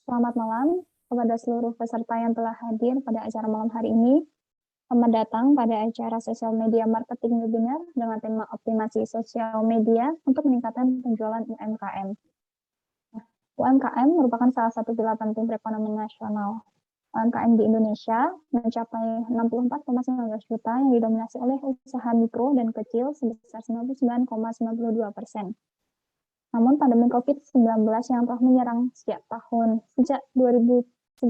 Selamat malam kepada seluruh peserta yang telah hadir pada acara malam hari ini. Selamat datang pada acara sosial media marketing webinar dengan tema optimasi sosial media untuk meningkatkan penjualan UMKM. UMKM merupakan salah satu pilar penting perekonomian nasional. UMKM di Indonesia mencapai 64,19 juta yang didominasi oleh usaha mikro dan kecil sebesar 99,92%. Namun pandemi COVID-19 yang telah menyerang sejak 23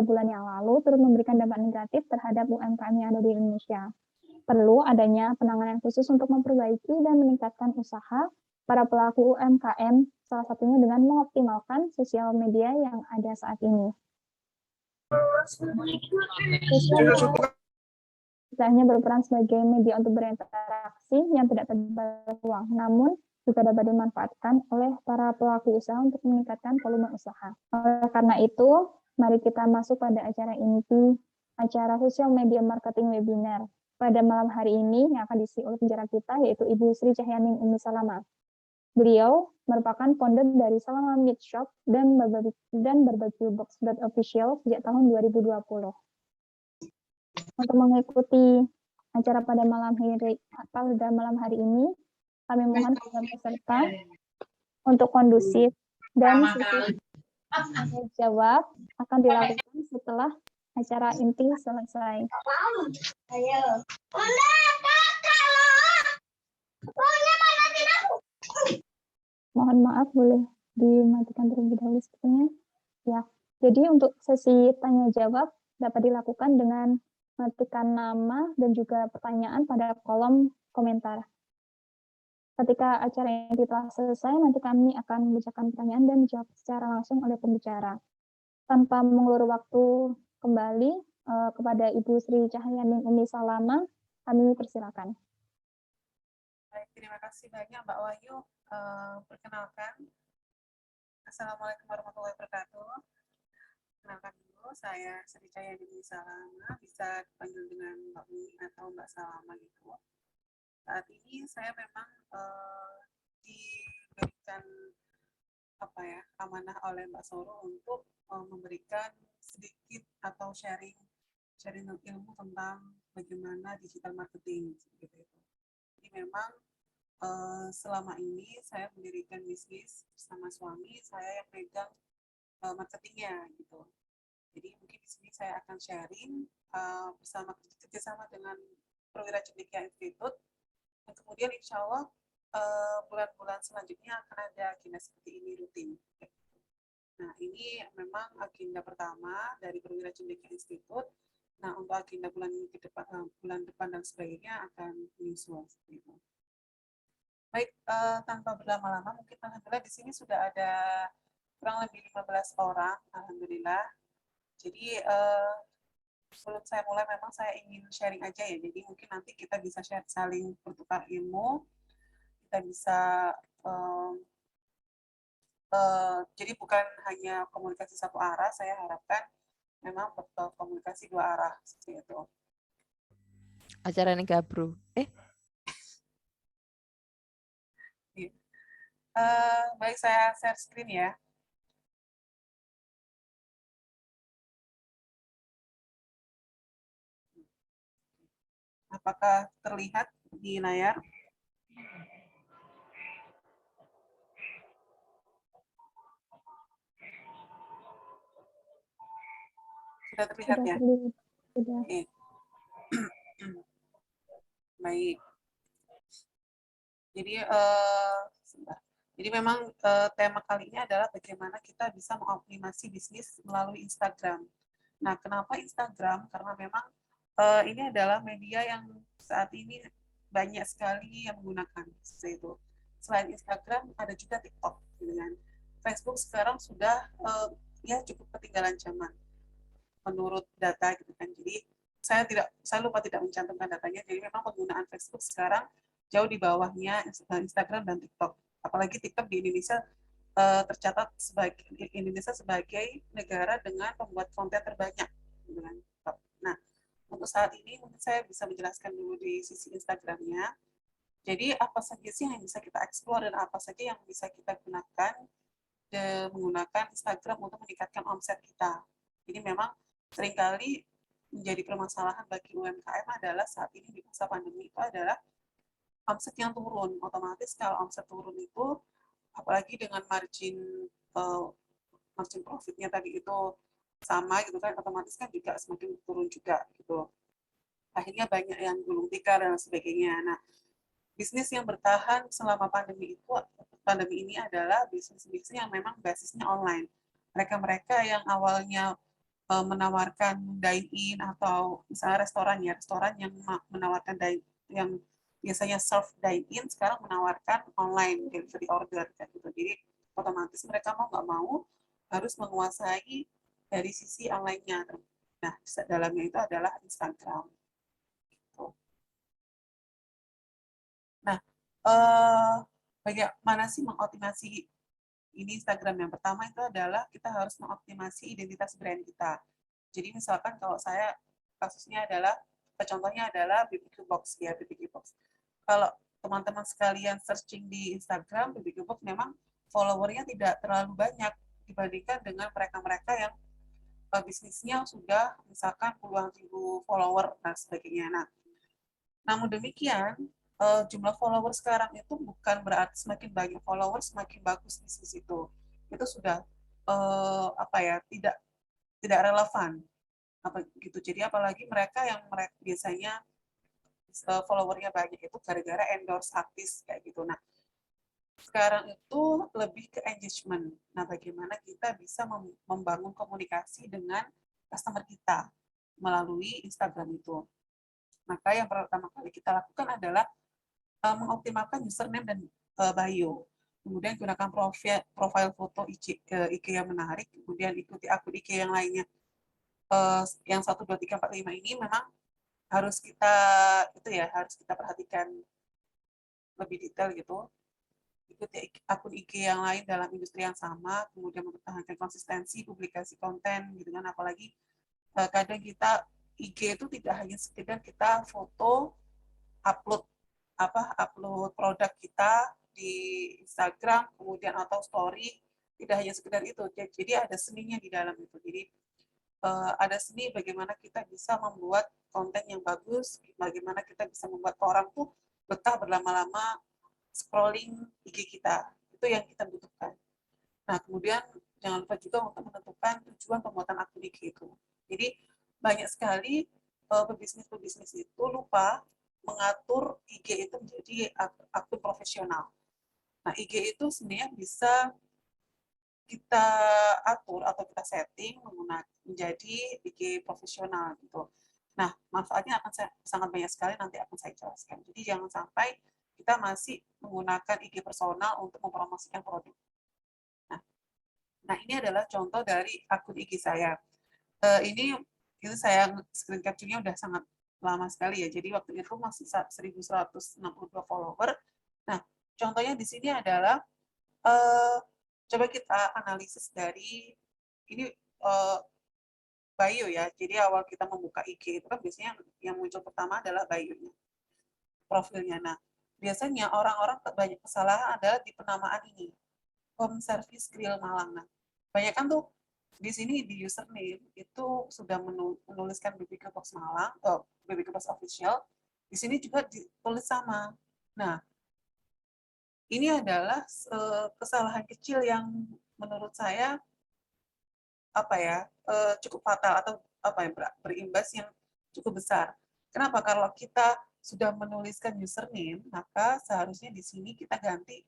bulan yang lalu turut memberikan dampak negatif terhadap UMKM yang ada di Indonesia. Perlu adanya penanganan khusus untuk memperbaiki dan meningkatkan usaha para pelaku UMKM, salah satunya dengan mengoptimalkan sosial media yang ada saat ini. Tidak hanya berperan sebagai media untuk berinteraksi yang tidak terbatas ruang, namun juga dapat dimanfaatkan oleh para pelaku usaha untuk meningkatkan volume usaha. Oleh karena itu, mari kita masuk pada acara inti, acara sosial media marketing webinar. Pada malam hari ini yang akan diisi oleh pembicara kita yaitu Ibu Sri Cahyaning Umi Salama. Beliau merupakan founder dari Salama Meat Shop dan Barbecue Box Official sejak tahun 2020. Untuk mengikuti acara pada malam hari ini, kami mohon kepada peserta untuk kondusif dan sesi tanya jawab akan dilakukan setelah acara inti selesai. Mohon maaf, boleh dimatikan terlebih dahulu sepertinya. Ya, jadi untuk sesi tanya jawab dapat dilakukan dengan mengetikkan nama dan juga pertanyaan pada kolom komentar. Ketika acara ini telah selesai, nanti kami akan membacakan pertanyaan dan dijawab secara langsung oleh pembicara. Tanpa mengulur waktu kembali kepada Ibu Sri Cahyaning Umi Salama, kami persilakan. Baik, terima kasih banyak Mbak Wahyu. Perkenalkan, Assalamualaikum warahmatullahi wabarakatuh. Kenalkan dulu, saya Sri Cahyaning Umi Salama, bisa dipanggil dengan Mbak Umi atau Mbak Salama gitu. Saat ini saya memang diberikan amanah oleh Mbak Soro untuk memberikan sedikit atau sharing ilmu tentang bagaimana digital marketing gitu. Jadi memang selama ini saya mendirikan bisnis bersama suami saya yang pegang marketingnya gitu. Jadi mungkin di sini saya akan sharing kerjasama dengan Perwira Cendekia Institute. Dan kemudian insya Allah bulan-bulan selanjutnya akan ada agenda seperti ini rutin. Nah, ini memang agenda pertama dari Perwira Cendekia Institute. Nah, untuk agenda bulan depan dan sebagainya akan menyusul. Gitu. Baik, tanpa berlama-lama, mungkin alhamdulillah di sini sudah ada kurang lebih 15 orang, alhamdulillah. Jadi, sebelum saya mulai memang saya ingin sharing aja ya, jadi mungkin nanti kita bisa saling bertukar ilmu, kita bisa jadi bukan hanya komunikasi satu arah, saya harapkan memang komunikasi dua arah seperti itu. Acara ini gabru. Baik, saya share screen ya. Apakah terlihat di layar? Sudah terlihat ya? Sudah. Oke. Baik. Jadi memang tema kali ini adalah bagaimana kita bisa mengoptimasi bisnis melalui Instagram. Nah, kenapa Instagram? Karena memang ini adalah media yang saat ini banyak sekali yang menggunakan seperti itu. Selain Instagram, ada juga TikTok. Dengan Facebook sekarang sudah cukup ketinggalan zaman menurut data gitu kan. Jadi saya lupa tidak mencantumkan datanya. Jadi memang penggunaan Facebook sekarang jauh di bawahnya Instagram dan TikTok. Apalagi TikTok di Indonesia tercatat sebagai negara dengan pembuat konten terbanyak dengan TikTok. Nah, untuk saat ini mungkin saya bisa menjelaskan dulu di sisi Instagramnya. Jadi apa saja sih yang bisa kita explore dan apa saja yang bisa kita gunakan menggunakan Instagram untuk meningkatkan omset kita. Jadi memang seringkali menjadi permasalahan bagi UMKM adalah saat ini di masa pandemi itu adalah omset yang turun. Otomatis kalau omset turun itu, apalagi dengan margin profitnya tadi itu sama gitu kan, otomatis kan juga semakin turun juga gitu. Akhirnya banyak yang gulung tikar dan sebagainya. Nah, bisnis yang bertahan selama pandemi ini adalah bisnis-bisnis yang memang basisnya online. Mereka-mereka yang awalnya menawarkan dine-in atau misalnya restoran yang menawarkan yang biasanya serve dine-in sekarang menawarkan online delivery order kayak gitu. Jadi otomatis mereka mau nggak mau harus menguasai dari sisi online-nya. Nah, dalamnya itu adalah Instagram. Nah, bagaimana sih mengoptimasi ini Instagram? Yang pertama itu adalah kita harus mengoptimasi identitas brand kita. Jadi misalkan kalau saya kasusnya adalah, contohnya adalah BBQ Box ya, BBQ Box. Kalau teman-teman sekalian searching di Instagram, BBQ Box memang followernya tidak terlalu banyak dibandingkan dengan mereka-mereka yang bisnisnya sudah misalkan puluhan ribu follower dan sebagainya. Nah, namun demikian, jumlah follower sekarang itu bukan berarti semakin banyak follower semakin bagus bisnis itu. Itu sudah apa ya, tidak relevan apa gitu. Jadi apalagi mereka yang biasanya followernya banyak itu gara-gara endorse artis kayak gitu. Nah, sekarang itu lebih ke engagement. Nah, bagaimana kita bisa membangun komunikasi dengan customer kita melalui Instagram itu. Maka yang pertama kali kita lakukan adalah mengoptimalkan username dan bio. Kemudian gunakan profil foto IG yang menarik, kemudian ikuti akun IG yang lainnya. Yang 1, 2, 3, 4, 5 ini memang harus harus kita perhatikan lebih detail gitu. Ikuti akun IG yang lain dalam industri yang sama, kemudian mempertahankan konsistensi publikasi konten gitu kan. Apalagi kadang kita IG itu tidak hanya sekedar kita foto upload upload produk kita di Instagram kemudian atau story, tidak hanya sekedar itu. Jadi ada seninya di dalam itu. Jadi ada seni bagaimana kita bisa membuat konten yang bagus, bagaimana kita bisa membuat orang tuh betah berlama-lama scrolling IG kita. Itu yang kita butuhkan. Nah, kemudian jangan lupa juga untuk menentukan tujuan pembuatan akun IG itu. Jadi banyak sekali pebisnis itu lupa mengatur IG itu menjadi akun profesional. Nah, IG itu sebenarnya bisa kita atur atau kita setting menjadi IG profesional gitu. Nah, manfaatnya akan sangat banyak sekali, nanti akan saya jelaskan. Jadi jangan sampai kita masih menggunakan IG personal untuk mempromosikan produk. Nah, ini adalah contoh dari akun IG saya. Ini saya screen capture-nya udah sangat lama sekali ya. Jadi waktu itu masih 1.162 follower. Nah, contohnya di sini adalah coba kita analisis dari ini bio ya. Jadi awal kita membuka IG itu kan biasanya yang muncul pertama adalah bio-nya, profilnya. Nah, biasanya orang-orang banyak kesalahan adalah di penamaan ini. Home Service Grill Malang. Nah, banyak kan tuh di sini di username itu sudah menuliskan BBQ Box Malang atau BBQ Box Official. Di sini juga ditulis sama. Nah, ini adalah kesalahan kecil yang menurut saya cukup fatal atau berimbas yang cukup besar. Kenapa? Kalau kita sudah menuliskan username, maka seharusnya di sini kita ganti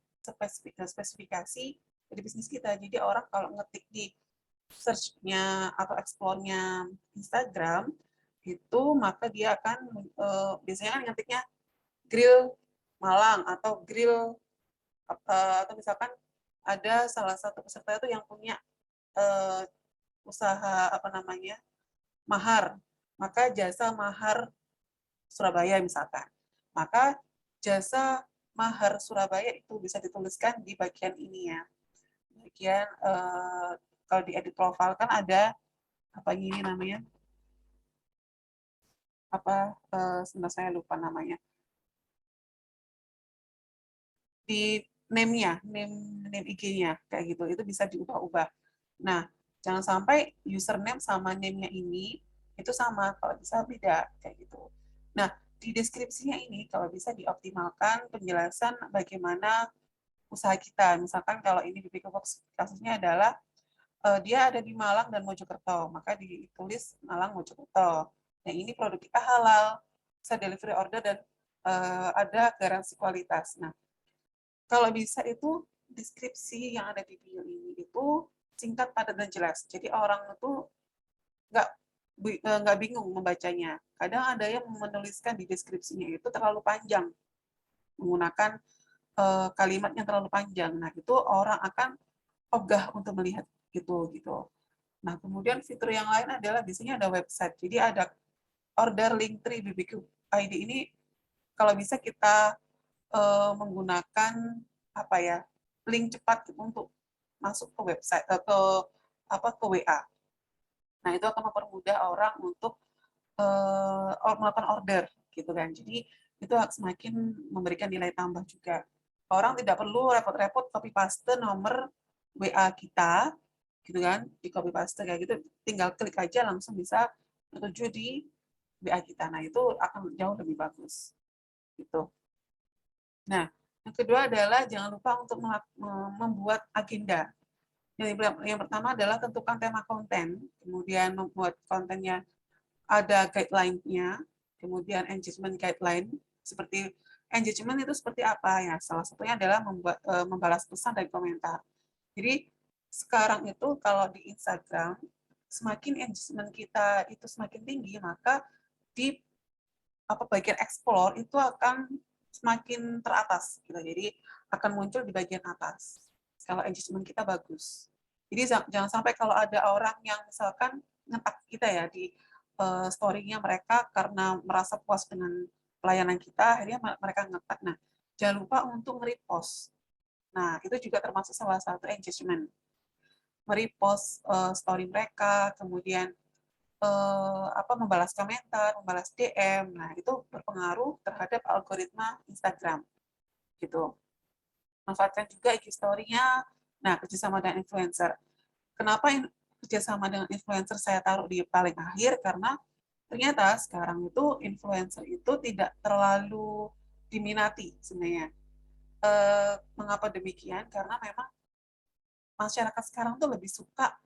spesifikasi dari bisnis kita. Jadi orang kalau ngetik di search-nya atau explore-nya Instagram itu, maka dia akan biasanya kan ngetiknya grill Malang atau grill atau misalkan ada salah satu peserta itu yang punya usaha mahar, maka jasa mahar Surabaya misalkan. Maka jasa mahar Surabaya itu bisa dituliskan di bagian ini ya. Bagian kalau di edit profile kan ada ini namanya sebentar saya lupa namanya. Di name-nya, name name IG-nya kayak gitu. Itu bisa diubah-ubah. Nah, jangan sampai username sama name-nya ini itu sama, kalau bisa beda kayak gitu. Nah, di deskripsinya ini kalau bisa dioptimalkan penjelasan bagaimana usaha kita. Misalkan kalau ini di Box kasusnya adalah dia ada di Malang dan Mojokerto, maka ditulis Malang Mojokerto. Nah, ini produk kita halal, bisa delivery order dan ada garansi kualitas. Nah, kalau bisa itu deskripsi yang ada di bio ini itu singkat, padat, dan jelas. Jadi orang itu nggak nggak bingung membacanya. Kadang ada yang menuliskan di deskripsinya itu terlalu panjang, menggunakan kalimat yang terlalu panjang. Nah, itu orang akan ogah untuk melihat gitu. Nah, kemudian fitur yang lain adalah di sini ada website. Jadi ada order Linktree BBQ ID ini kalau bisa kita menggunakan apa ya, link cepat untuk masuk ke website ke WA. Nah, itu akan mempermudah orang untuk melakukan order gitu kan. Jadi itu semakin memberikan nilai tambah juga. Orang tidak perlu repot-repot copy paste nomor WA kita gitu kan, di copy paste kayak gitu, tinggal klik aja langsung bisa tertuju di WA kita. Nah, itu akan jauh lebih bagus gitu. Nah, yang kedua adalah jangan lupa untuk membuat agenda. Yang pertama adalah tentukan tema konten, kemudian membuat kontennya ada guideline-nya, kemudian engagement guideline, seperti engagement itu seperti apa ya? Salah satunya adalah membalas pesan dan komentar. Jadi sekarang itu kalau di Instagram, semakin engagement kita itu semakin tinggi, maka di bagian explore itu akan semakin teratas gitu. Jadi akan muncul di bagian atas kalau engagement kita bagus. Jadi jangan sampai kalau ada orang yang misalkan ngetak kita ya di story-nya mereka karena merasa puas dengan pelayanan kita, akhirnya mereka ngetak. Nah, jangan lupa untuk nge-repost. Nah, itu juga termasuk salah satu engagement. Merepost story mereka, kemudian membalas komentar, membalas DM. Nah, itu berpengaruh terhadap algoritma Instagram. Gitu. Manfaatkan juga IG story-nya. Nah, kerjasama dengan influencer. Kenapa kerjasama dengan influencer saya taruh di paling akhir? Karena ternyata sekarang itu influencer itu tidak terlalu diminati sebenarnya. Mengapa demikian? Karena memang masyarakat sekarang tuh lebih suka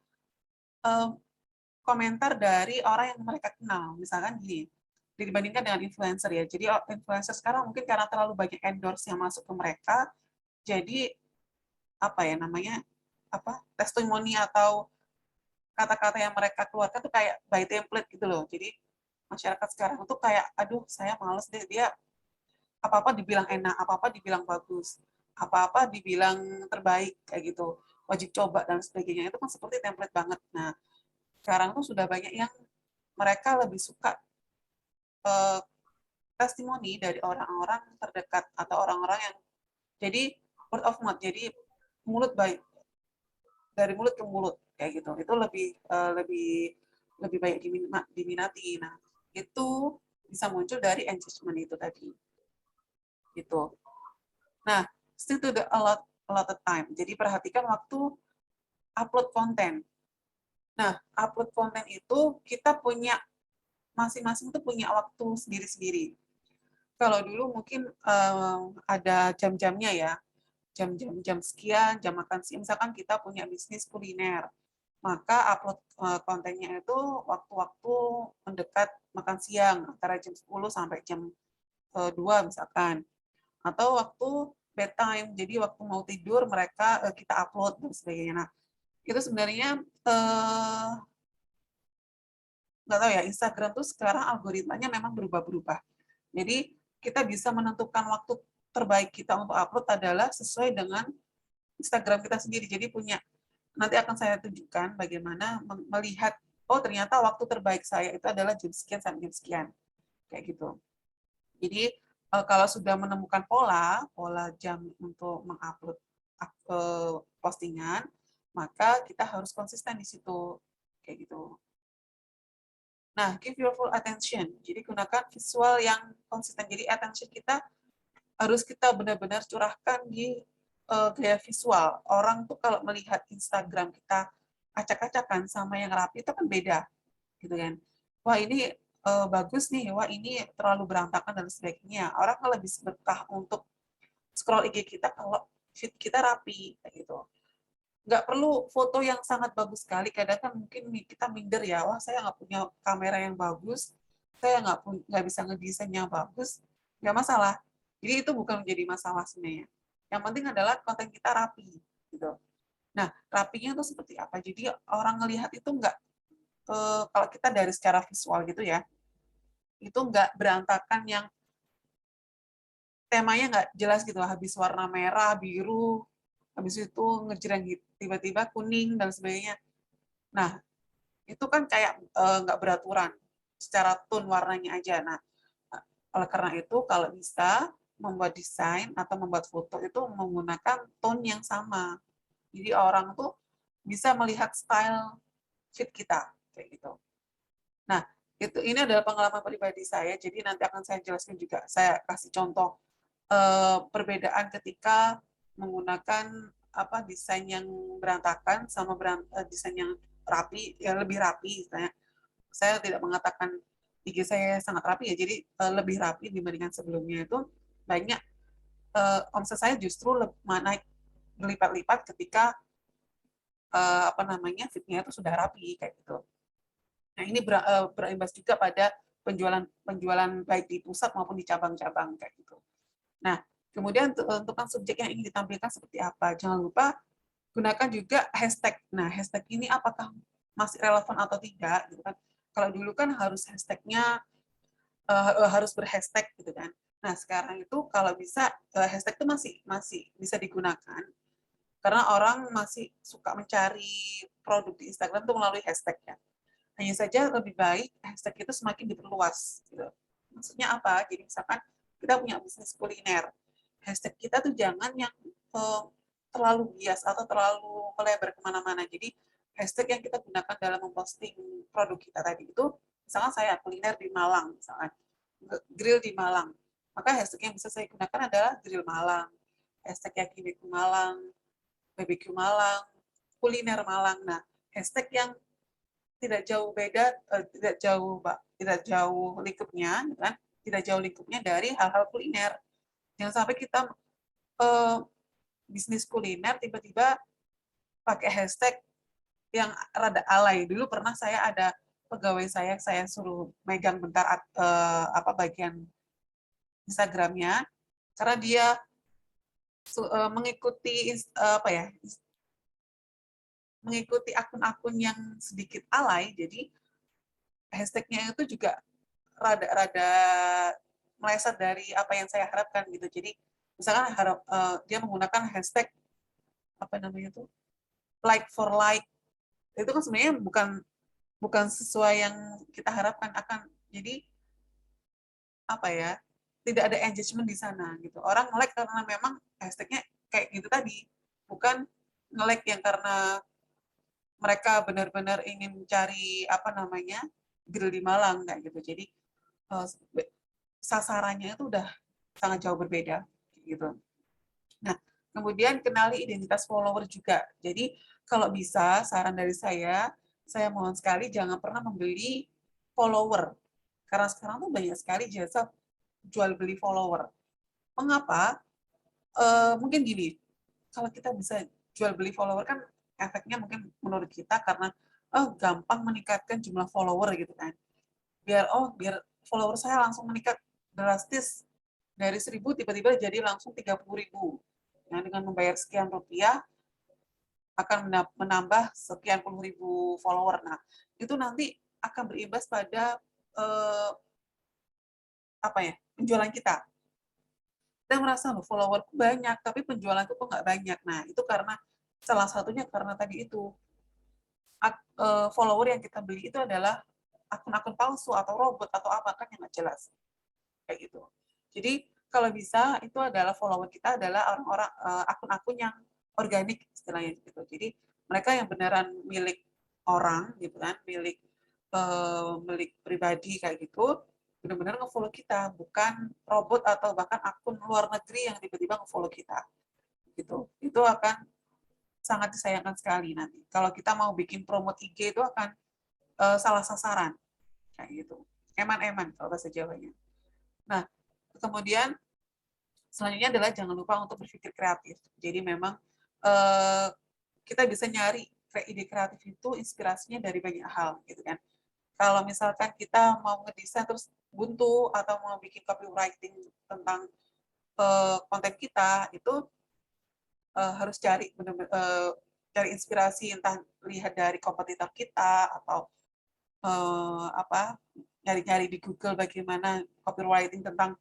komentar dari orang yang mereka kenal. Misalkan gini, dibandingkan dengan influencer ya. Jadi influencer sekarang mungkin karena terlalu banyak endorse yang masuk ke mereka, jadi testimoni atau kata-kata yang mereka keluarkan tuh kayak by template gitu loh. Jadi masyarakat sekarang tuh kayak, aduh saya males deh, dia apa-apa dibilang enak, apa-apa dibilang bagus, apa-apa dibilang terbaik kayak gitu, wajib coba dan sebagainya. Itu kan seperti template banget. Nah, sekarang tuh sudah banyak yang mereka lebih suka testimoni dari orang-orang terdekat atau orang-orang yang jadi word of mouth, jadi mulut baik, dari mulut ke mulut kayak gitu. Itu lebih banyak diminati. Nah, itu bisa muncul dari engagement itu tadi. Gitu. Nah, still to the allotted time. Jadi perhatikan waktu upload konten. Nah, upload konten itu kita punya masing-masing itu punya waktu sendiri-sendiri. Kalau dulu mungkin ada jam-jamnya ya, jam sekian, jam makan siang. Misalkan kita punya bisnis kuliner, maka upload kontennya itu waktu-waktu mendekat makan siang, antara jam 10 sampai jam 2 misalkan. Atau waktu bedtime, jadi waktu mau tidur mereka kita upload dan sebagainya. Nah, itu sebenarnya nggak tahu ya, Instagram tuh sekarang algoritmanya memang berubah-berubah. Jadi kita bisa menentukan waktu terbaik kita untuk upload adalah sesuai dengan Instagram kita sendiri. Jadi nanti akan saya tunjukkan bagaimana melihat, oh ternyata waktu terbaik saya itu adalah jam sekian sampai jam sekian. Kayak gitu. Jadi kalau sudah menemukan pola jam untuk mengupload postingan, maka kita harus konsisten di situ. Kayak gitu. Nah, give your full attention. Jadi gunakan visual yang konsisten. Jadi attention kita harus kita benar-benar curahkan di gaya visual. Orang tuh kalau melihat Instagram kita acak-acakan sama yang rapi itu kan beda, gitu kan. Wah ini bagus nih, wah ini terlalu berantakan dan sebagainya. Orang kan lebih betah untuk scroll IG kita kalau feed kita rapi, kayak gitu. Nggak perlu foto yang sangat bagus sekali, kadang kan mungkin kita minder ya, wah saya nggak punya kamera yang bagus, saya nggak bisa ngedesain yang bagus, nggak masalah. Jadi itu bukan menjadi masalah sebenarnya. Yang penting adalah konten kita rapi, gitu. Nah, rapinya itu seperti apa? Jadi orang ngelihat itu nggak, kalau kita dari secara visual gitu ya, itu nggak berantakan yang temanya nggak jelas gitu, habis warna merah, biru, habis itu ngejreng gitu, tiba-tiba kuning dan sebagainya. Nah, itu kan kayak nggak beraturan secara tone warnanya aja. Nah, oleh karena itu kalau bisa membuat desain atau membuat foto itu menggunakan tone yang sama. Jadi orang tuh bisa melihat style fit kita kayak gitu. Nah, ini adalah pengalaman pribadi saya. Jadi nanti akan saya jelaskan juga. Saya kasih contoh perbedaan ketika menggunakan desain yang berantakan sama desain yang rapi, ya lebih rapi misalnya. Saya tidak mengatakan IG saya sangat rapi ya, jadi lebih rapi dibandingkan sebelumnya. Itu banyak omset saya justru naik berlipat-lipat ketika fitnya itu sudah rapi kayak gitu. Nah ini berimbas juga pada penjualan baik di pusat maupun di cabang-cabang kayak gitu. Nah kemudian tentukan subjek yang ingin ditampilkan seperti apa. Jangan lupa gunakan juga hashtag. Nah hashtag ini apakah masih relevan atau tidak gitu kan. Kalau dulu kan harus hashtagnya harus berhashtag gitu kan. Nah sekarang itu kalau bisa hashtag itu masih bisa digunakan karena orang masih suka mencari produk di Instagram itu melalui hashtag ya. Hanya saja lebih baik hashtag itu semakin diperluas. Gitu. Maksudnya apa? Jadi misalkan kita punya bisnis kuliner, hashtag kita tuh jangan yang terlalu bias atau terlalu melebar kemana-mana. Jadi hashtag yang kita gunakan dalam memposting produk kita tadi itu, misalkan saya kuliner di Malang, misalkan grill di Malang, maka hashtag yang bisa saya gunakan adalah grill Malang, hashtag yakimeku Malang, BBQ Malang, kuliner Malang. Nah, hashtag yang tidak jauh beda, tidak jauh lingkupnya, kan? Tidak jauh lingkupnya dari hal-hal kuliner. Jangan sampai kita bisnis kuliner tiba-tiba pakai hashtag yang rada alay. Dulu pernah saya ada pegawai saya suruh megang bentar bagian Instagramnya, karena dia mengikuti mengikuti akun-akun yang sedikit alay, jadi hashtagnya itu juga rada-rada meleset dari apa yang saya harapkan gitu. Jadi misalkan dia menggunakan hashtag like for like, itu kan sebenarnya bukan sesuai yang kita harapkan. Jadi tidak ada engagement di sana gitu. Orang nge-like karena memang hashtagnya kayak gitu tadi, bukan nge-like yang karena mereka benar-benar ingin mencari grill di Malang kayak gitu. Jadi sasarannya itu udah sangat jauh berbeda gitu. Nah, kemudian kenali identitas follower juga. Jadi kalau bisa saran dari saya mohon sekali jangan pernah membeli follower. Karena sekarang tuh banyak sekali jasa jual beli follower. Mengapa? Mungkin gini, kalau kita bisa jual beli follower kan efeknya mungkin menurut kita karena gampang meningkatkan jumlah follower gitu kan. Biar follower saya langsung meningkat drastis dari 1.000 tiba-tiba jadi langsung 30.000. Nah, dengan membayar sekian rupiah akan menambah sekian puluh ribu follower. Nah, itu nanti akan berimbas pada penjualan kita. Kita merasa loh followerku banyak, tapi penjualanku kok nggak banyak. Nah, itu karena salah satunya karena tadi itu follower yang kita beli itu adalah akun-akun palsu atau robot atau apa kan yang nggak jelas kayak gitu. Jadi kalau bisa itu adalah follower kita adalah orang-orang akun-akun yang organik istilahnya gitu. Jadi mereka yang beneran milik orang gitu kan, milik pribadi kayak gitu, benar-benar nge-follow kita, bukan robot atau bahkan akun luar negeri yang tiba-tiba nge-follow kita. gitu. Itu akan sangat disayangkan sekali nanti. Kalau kita mau bikin promote IG itu akan salah sasaran kayak gitu. Eman-eman kalau bahasa Jawanya. Nah, kemudian selanjutnya adalah jangan lupa untuk berpikir kreatif. Jadi memang kita bisa nyari ide kreatif itu inspirasinya dari banyak hal gitu kan. Kalau misalkan kita mau ngedesain terus buntu atau mau bikin copywriting tentang konten kita, itu harus cari cari inspirasi, entah lihat dari kompetitor kita atau nyari-nyari di Google bagaimana copywriting tentang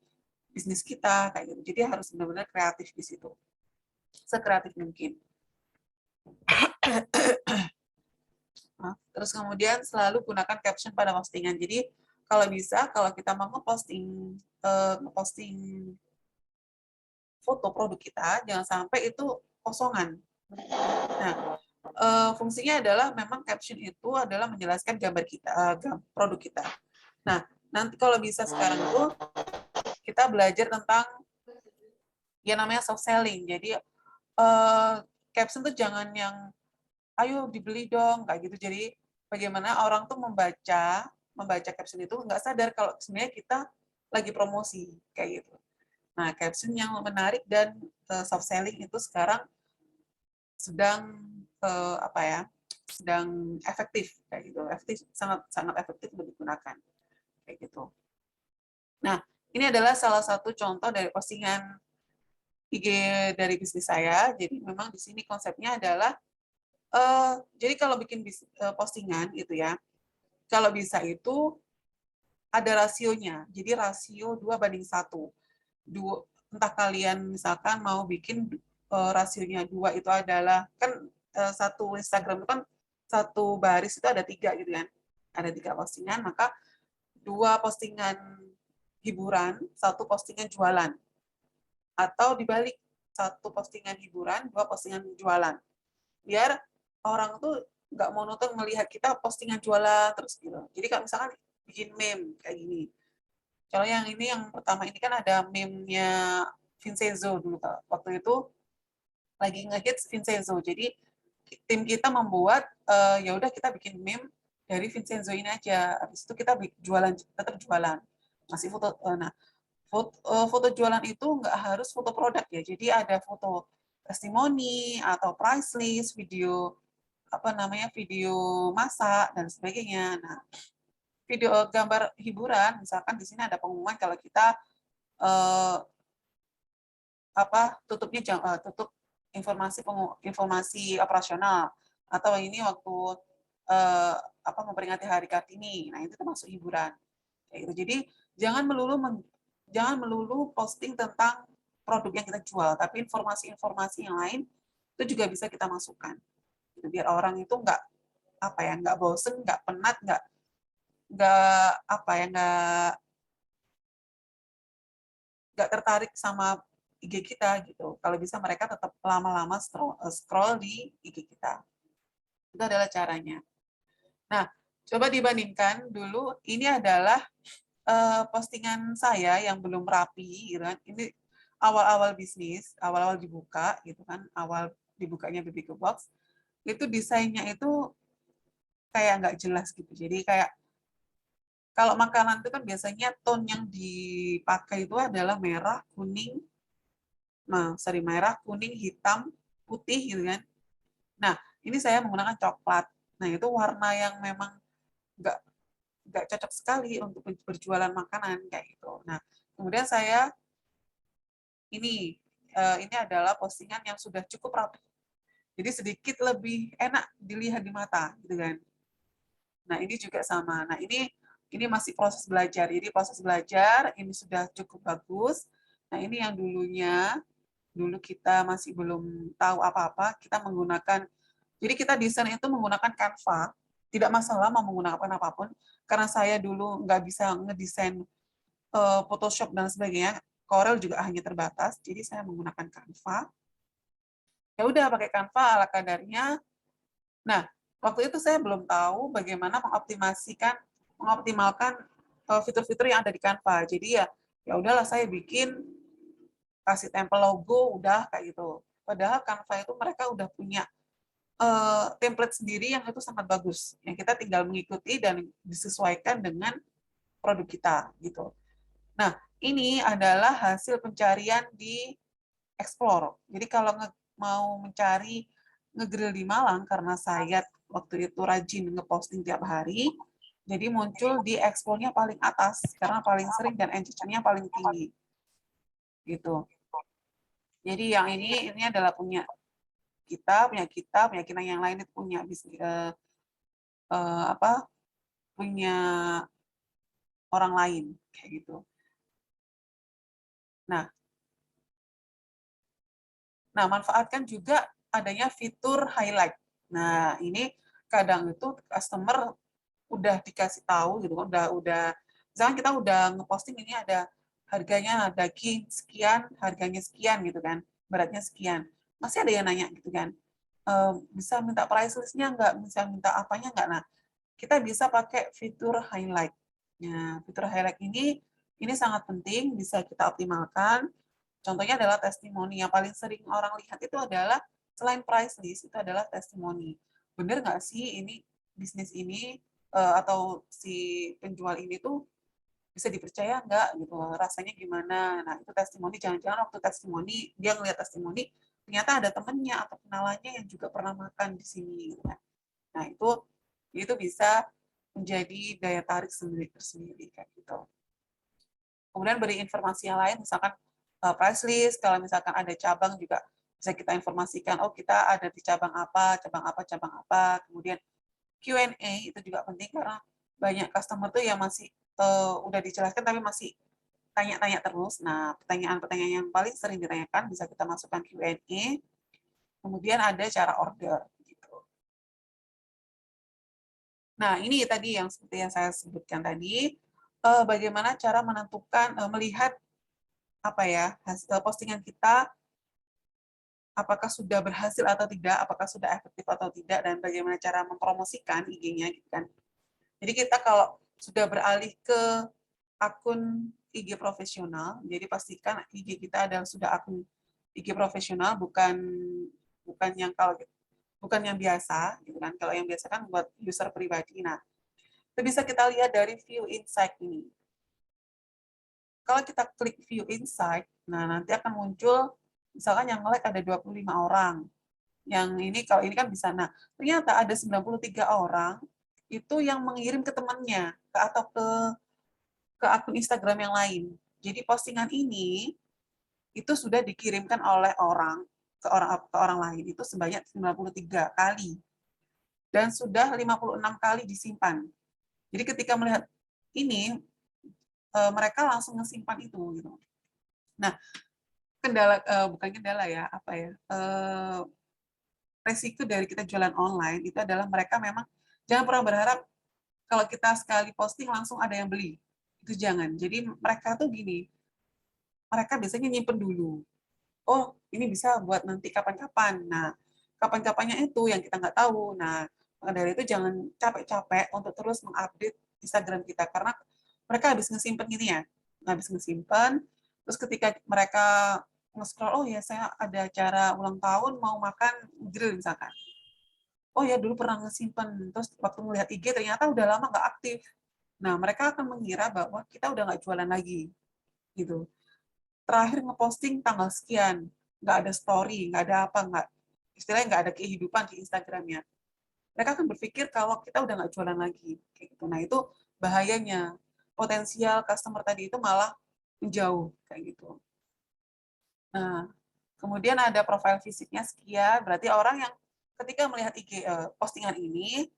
bisnis kita kayak gitu. Jadi harus benar-benar kreatif di situ, sekreatif mungkin. Terus kemudian selalu gunakan caption pada postingan. Jadi kalau bisa, kalau kita mau ngeposting foto produk kita, jangan sampai itu kosongan. Nah, fungsinya adalah memang caption itu adalah menjelaskan gambar kita, produk kita. Nah, nanti kalau bisa sekarang itu kita belajar tentang yang namanya soft selling. Jadi caption tuh jangan yang ayo dibeli dong kayak gitu. Jadi bagaimana orang tuh membaca caption itu nggak sadar kalau sebenarnya kita lagi promosi kayak gitu. Nah, caption yang menarik dan soft selling itu sekarang sedang sedang efektif kayak gitu. Sangat efektif untuk digunakan kayak gitu. Nah, ini adalah salah satu contoh dari postingan IG dari bisnis saya. Jadi memang di sini konsepnya adalah jadi kalau bikin postingan gitu ya, kalau bisa itu ada rasionya. Jadi rasio 2:1. Entah kalian misalkan mau bikin rasionya 2 itu adalah, kan satu Instagram itu kan satu baris itu ada 3 gitu kan. Ada 3 postingan, maka 2 postingan hiburan, 1 postingan jualan. Atau dibalik, 1 postingan hiburan, 2 postingan jualan. Biar orang tuh nggak monoton melihat kita postingan jualan terus gitu. Jadi kalau misalkan bikin meme kayak gini. Kalau yang ini yang pertama ini kan ada meme-nya Vincenzo dulu waktu itu lagi ngehits Vincenzo. Jadi tim kita membuat ya udah kita bikin meme dari Vincenzo ini aja. Habis itu kita jualan, tetap jualan. Masih foto. Nah, foto jualan itu nggak harus foto produk ya. Jadi ada foto testimoni atau price list, video video masak dan sebagainya. Nah, video gambar hiburan, misalkan di sini ada pengumuman kalau kita tutup informasi operasional, atau ini waktu memperingati Hari Kartini. Nah, itu termasuk hiburan. Kayak gitu. Jadi jangan melulu posting tentang produk yang kita jual, tapi informasi-informasi yang lain itu juga bisa kita masukkan. Biar orang itu nggak bosen, nggak penat, nggak tertarik sama IG kita gitu. Kalau bisa mereka tetap lama-lama scroll di IG kita. Itu adalah caranya. Nah, coba dibandingkan dulu, ini adalah postingan saya yang belum rapi, gitu kan. Ini awal-awal bisnis, awal-awal dibuka, gitu kan, awal dibukanya Baby Ke Box, itu desainnya itu kayak nggak jelas gitu. Jadi kayak kalau makanan itu kan biasanya tone yang dipakai itu adalah merah, kuning, merah, kuning, hitam, putih gitu kan. Nah, ini saya menggunakan coklat. Nah, itu warna yang memang nggak cocok sekali untuk berjualan makanan kayak gitu. Nah, kemudian saya ini adalah postingan yang sudah cukup rapi. Jadi sedikit lebih enak dilihat di mata gitu kan. Nah, ini juga sama. Nah, ini masih proses belajar. Jadi proses belajar ini sudah cukup bagus. Nah, ini yang dulu kita masih belum tahu apa-apa, kita menggunakan, jadi kita desain itu menggunakan Canva, tidak masalah mau menggunakan apapun, karena saya dulu nggak bisa ngedesain Photoshop dan sebagainya, Corel juga hanya terbatas, jadi saya menggunakan Canva. Ya udah pakai Canva ala kadarnya. Nah, waktu itu saya belum tahu bagaimana mengoptimalkan fitur-fitur yang ada di Canva. Jadi ya udahlah saya kasih tempel logo udah kayak gitu. Padahal Canva itu mereka udah punya template sendiri yang itu sangat bagus. Yang kita tinggal mengikuti dan disesuaikan dengan produk kita gitu. Nah, ini adalah hasil pencarian di Explore. Jadi kalau mau mencari ngegrill di Malang karena saya waktu itu rajin ngeposting tiap hari, jadi muncul di Explore-nya paling atas karena paling sering dan engagement-nya paling tinggi. Gitu. Jadi yang ini adalah punya kita yang lain itu punya bisnis punya orang lain kayak gitu. Nah, manfaatkan juga adanya fitur highlight. Nah, ini kadang itu customer udah dikasih tahu gitu kan, udah misalkan kita udah ngeposting ini ada harganya daging sekian, harganya sekian gitu kan, beratnya sekian. Masih ada yang nanya gitu kan. Bisa minta price list-nya nggak, bisa minta apanya nggak. Nah, kita bisa pakai fitur highlight. Nah, fitur highlight ini sangat penting, bisa kita optimalkan. Contohnya adalah testimoni. Yang paling sering orang lihat itu adalah selain price list, itu adalah testimoni. Bener nggak sih ini bisnis ini atau si penjual ini tuh bisa dipercaya nggak gitu, rasanya gimana. Nah, itu testimoni, jangan-jangan waktu testimoni, dia ngelihat testimoni, ternyata ada temennya atau kenalannya yang juga pernah makan di sini. Gitu kan. Nah, itu bisa menjadi daya tarik sendiri tersendiri kayak gitu. Kemudian beri informasi yang lain, misalkan price list, kalau misalkan ada cabang juga bisa kita informasikan, oh kita ada di cabang apa, cabang apa, cabang apa. Kemudian Q&A itu juga penting karena banyak customer tuh yang masih udah dijelaskan tapi masih tanya-tanya terus. Nah, pertanyaan-pertanyaan yang paling sering ditanyakan bisa kita masukkan Q&A. Kemudian ada cara order. Gitu. Nah, ini tadi yang seperti yang saya sebutkan tadi, bagaimana cara menentukan, melihat apa ya hasil postingan kita apakah sudah berhasil atau tidak, apakah sudah efektif atau tidak, dan bagaimana cara mempromosikan IG-nya gitu kan. Jadi kita kalau sudah beralih ke akun IG profesional, jadi pastikan IG kita adalah sudah akun IG profesional, bukan yang bukan yang biasa gitu kan. Kalau yang biasa kan buat user pribadi. Nah, itu bisa kita lihat dari view insight ini. Kalau kita klik view insight, nah nanti akan muncul misalkan yang like ada 25 orang. Yang ini kalau ini kan bisa, nah ternyata ada 93 orang itu yang mengirim ke temannya atau ke akun Instagram yang lain. Jadi postingan ini itu sudah dikirimkan oleh orang ke orang lain itu sebanyak 93 kali dan sudah 56 kali disimpan. Jadi ketika melihat ini mereka langsung ngesimpan itu gitu. Nah, bukan kendala ya, apa ya? Resiko dari kita jualan online itu adalah mereka memang jangan pernah berharap kalau kita sekali posting langsung ada yang beli. Itu jangan. Jadi mereka tuh gini, mereka biasanya nyimpen dulu. Oh, ini bisa buat nanti kapan-kapan. Nah, kapan-kapannya itu yang kita nggak tahu. Nah, maka dari itu jangan capek-capek untuk terus mengupdate Instagram kita karena mereka habis ngesimpen gini ya, habis ngesimpen. Terus ketika mereka nge-scroll, oh ya saya ada acara ulang tahun mau makan grill misalkan. Oh ya dulu pernah ngesimpen. Terus waktu melihat IG ternyata udah lama nggak aktif. Nah, mereka akan mengira bahwa kita udah nggak jualan lagi. Gitu. Terakhir ngeposting tanggal sekian, nggak ada story, nggak ada apa, istilahnya nggak ada kehidupan di Instagramnya. Mereka akan berpikir kalau kita udah nggak jualan lagi. Kayak gitu. Nah, itu bahayanya. Potensial customer tadi itu malah menjauh. Kayak gitu. Nah, kemudian ada profil fisiknya sekian, berarti orang yang ketika melihat IG postingan ini,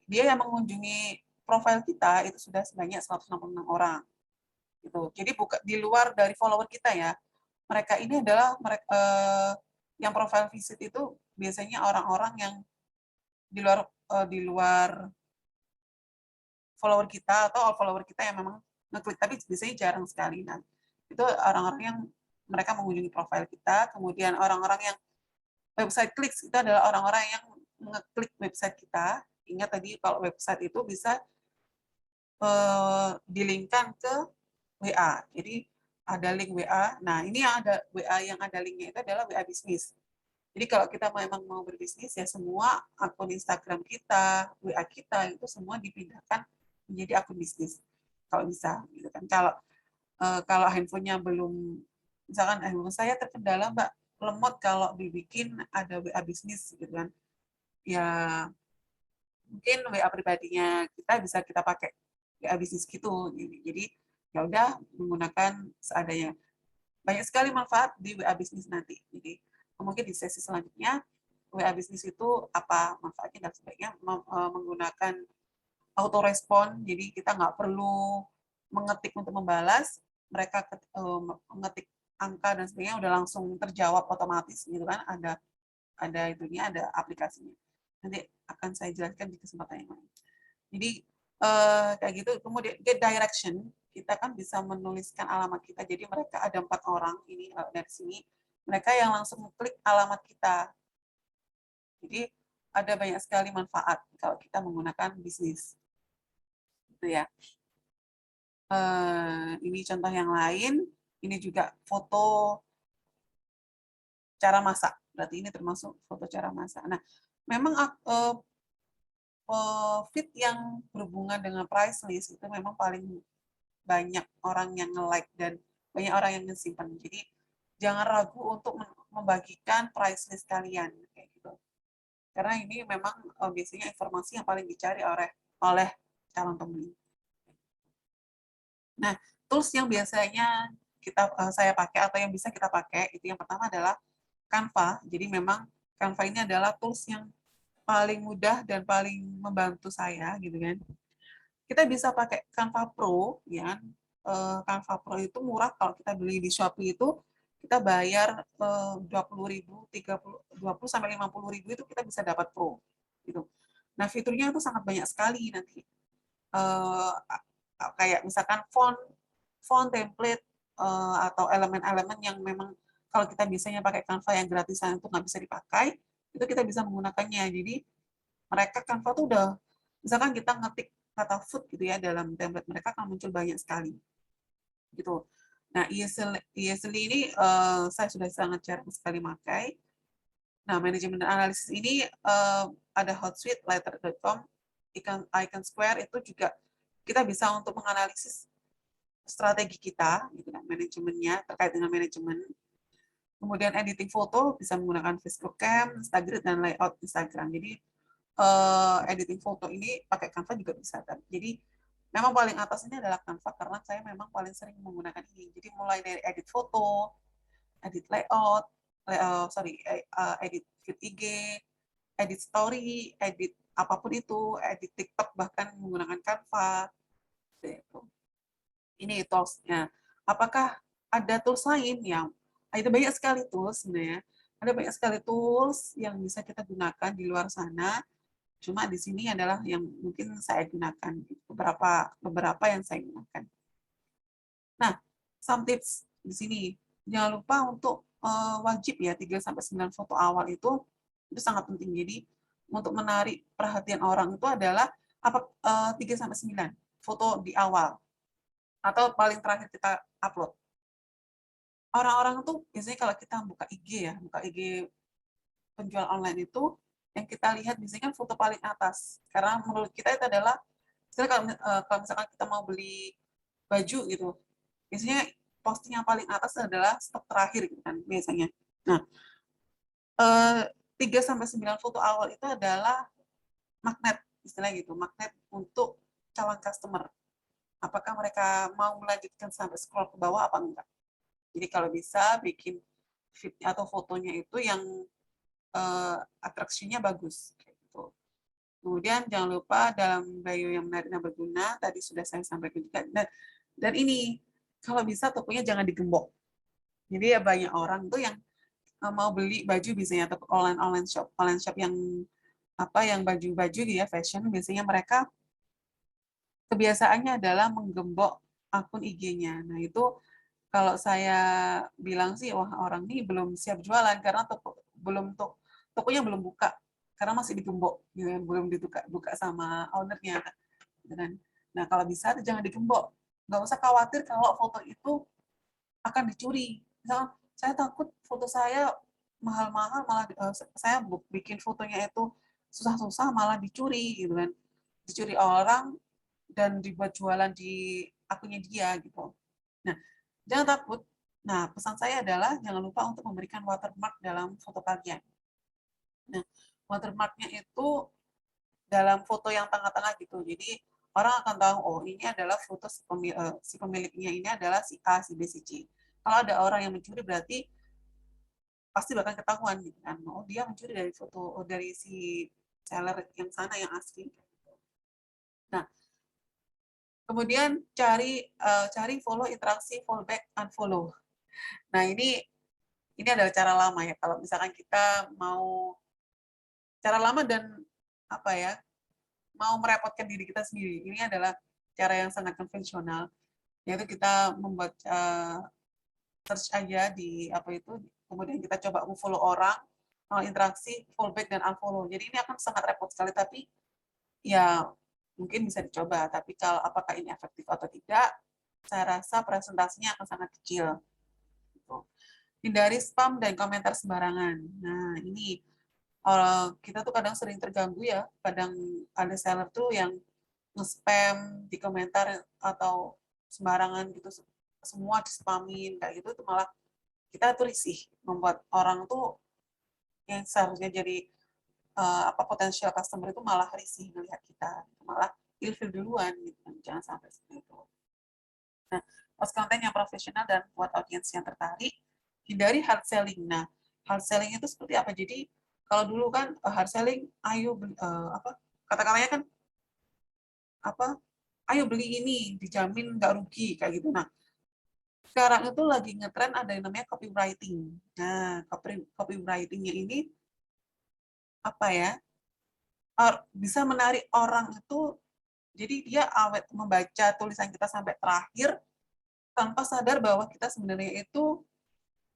dia yang mengunjungi profil kita itu sudah sebanyak 166 orang. Gitu. Jadi di luar dari follower kita ya, mereka ini adalah yang profil visit itu biasanya orang-orang yang di luar follower kita atau follower kita yang memang ngeklik, tapi biasanya jarang sekali. Nah, itu orang-orang yang mereka mengunjungi profil kita, kemudian orang-orang yang website clicks itu adalah orang-orang yang ngeklik website kita. Ingat tadi kalau website itu bisa dilinkkan ke WA. Jadi ada link WA. Nah, ini yang ada WA yang ada linknya itu adalah WA bisnis. Jadi kalau kita memang mau berbisnis ya semua akun Instagram kita, WA kita itu semua dipindahkan menjadi akun bisnis. Kalau bisa gitu kan. Kalau handphonenya belum, misalkan handphone saya terkendala Mbak, lemot kalau dibikin ada WA bisnis gitu kan. Ya mungkin WA pribadinya kita bisa kita pakai WA bisnis gitu. Jadi ya udah menggunakan seadanya. Banyak sekali manfaat di WA bisnis nanti. Jadi mungkin di sesi selanjutnya WA bisnis itu apa manfaatnya dan sebaiknya menggunakan auto respon. Jadi kita nggak perlu mengetik untuk membalas, mereka mengetik angka dan sebagainya udah langsung terjawab otomatis gitu kan, ada itunya, ada aplikasinya. Nanti akan saya jelaskan di kesempatan yang lain. Jadi kayak gitu. Kemudian get direction, kita kan bisa menuliskan alamat kita. Jadi mereka ada 4 orang ini dari sini, mereka yang langsung klik alamat kita. Jadi ada banyak sekali manfaat kalau kita menggunakan bisnis. Gitu ya. Ini contoh yang lain. Ini juga foto cara masak. Berarti ini termasuk foto cara masak. Nah, memang feed yang berhubungan dengan price list itu memang paling banyak orang yang nge-like dan banyak orang yang nge-simpan. Jadi jangan ragu untuk membagikan price list kalian kayak gitu. Karena ini memang biasanya informasi yang paling dicari oleh calon pembeli. Nah, tools yang biasanya saya pakai atau yang bisa kita pakai itu yang pertama adalah Canva. Jadi memang Canva ini adalah tools yang paling mudah dan paling membantu saya gitu kan. Kita bisa pakai Canva Pro ya. Canva Pro itu murah, kalau kita beli di Shopee itu kita bayar 20.000, 20 sampai 50.000 itu kita bisa dapat Pro gitu. Nah, fiturnya itu sangat banyak sekali nanti. Kayak misalkan font template atau elemen-elemen yang memang kalau kita biasanya pakai Canva yang gratisan itu nggak bisa dipakai, itu kita bisa menggunakannya. Jadi mereka Canva tuh udah, misalkan kita ngetik kata food gitu ya dalam template mereka akan muncul banyak sekali gitu. Nah, ESL ini saya sudah sangat jarang sekali pakai. Nah, manajemen analisis ini ada Hotsuite, Lighter.com, Icon Square itu juga kita bisa untuk menganalisis strategi kita, gitu kan, manajemennya terkait dengan manajemen. Kemudian editing foto bisa menggunakan Facebook Cam, Instagram, dan layout Instagram. Jadi editing foto ini pakai Canva juga bisa. Jadi memang paling atas ini adalah Canva karena saya memang paling sering menggunakan ini. Jadi mulai dari edit foto, edit layout, edit feed IG, edit story, edit apapun itu, edit TikTok bahkan menggunakan Canva. Ini toolsnya. Apakah ada tools lain yang itu banyak sekali tools sebenarnya. Ada banyak sekali tools yang bisa kita gunakan di luar sana. Cuma di sini adalah yang mungkin saya gunakan, beberapa yang saya gunakan. Nah, some tips di sini. Jangan lupa untuk wajib ya 3-9 foto awal itu sangat penting. Jadi untuk menarik perhatian orang itu adalah 3-9 foto di awal atau paling terakhir kita upload. Orang-orang tuh biasanya kalau kita buka IG ya, buka IG penjual online itu, yang kita lihat biasanya kan foto paling atas. Karena menurut kita itu adalah, kalau misalkan kita mau beli baju gitu, biasanya posting yang paling atas adalah stok terakhir gitu kan biasanya. Nah, 3-9 foto awal itu adalah magnet, istilahnya gitu, magnet untuk calon customer. Apakah mereka mau melanjutkan sampai scroll ke bawah apa enggak. Jadi kalau bisa bikin feed atau fotonya itu yang atraksinya bagus. Gitu. Kemudian jangan lupa dalam bio yang menarik dan berguna, tadi sudah saya sampaikan juga. Dan ini, kalau bisa tokonya jangan digembok. Jadi ya banyak orang tuh yang mau beli baju biasanya, atau online shop yang yang baju-baju ya fashion, biasanya mereka kebiasaannya adalah menggembok akun IG-nya. Nah itu kalau saya bilang sih, wah orang ini belum siap jualan karena tokonya belum buka karena masih digembok, gitu kan, belum buka sama ownernya. Gitu kan. Nah kalau bisa jangan digembok, nggak usah khawatir kalau foto itu akan dicuri. Misalnya saya takut foto saya mahal-mahal malah saya bikin fotonya itu susah-susah malah dicuri gitu kan. Dicuri orang dan dibuat jualan di akunnya dia gitu. Nah, jangan takut. Nah, pesan saya adalah jangan lupa untuk memberikan watermark dalam foto kalian. Nah, watermarknya itu dalam foto yang tengah-tengah gitu. Jadi orang akan tahu, oh ini adalah foto si pemiliknya ini adalah si A, si B, si C. Kalau ada orang yang mencuri berarti pasti bakal ketahuan gitu kan. Oh dia mencuri dari foto dari si seller yang sana yang asli. Nah, kemudian cari follow interaksi, follow back, unfollow. Nah, ini adalah cara lama ya. Kalau misalkan kita mau cara lama dan apa ya, mau merepotkan diri kita sendiri. Ini adalah cara yang sangat konvensional, yaitu kita membuat search aja di apa itu, kemudian kita coba follow orang, interaksi, follow back dan unfollow. Jadi ini akan sangat repot sekali, tapi ya mungkin bisa dicoba. Tapi kalau apakah ini efektif atau tidak, saya rasa presentasinya akan sangat kecil. Gitu. Hindari spam dan komentar sembarangan. Nah, ini kita tuh kadang sering terganggu ya, kadang ada seller tuh yang nge-spam di komentar atau sembarangan gitu, semua di-spamin kayak gitu tuh malah kita tuh risih, membuat orang tuh yang seharusnya jadi potensial customer itu malah risih melihat kita, malah ilfil duluan gitu kan, jangan sampai seperti itu. Nah, post konten yang profesional dan buat audiens yang tertarik, hindari hard selling. Nah, hard selling itu seperti apa? Jadi kalau dulu kan hard selling, ayo kata-katanya kan apa? Ayo beli ini, dijamin nggak rugi kayak gitu. Nah, sekarang itu lagi ngetren ada yang namanya copywriting. Nah, copywritingnya ini apa ya? Bisa menarik orang itu, jadi dia awet membaca tulisan kita sampai terakhir tanpa sadar bahwa kita sebenarnya itu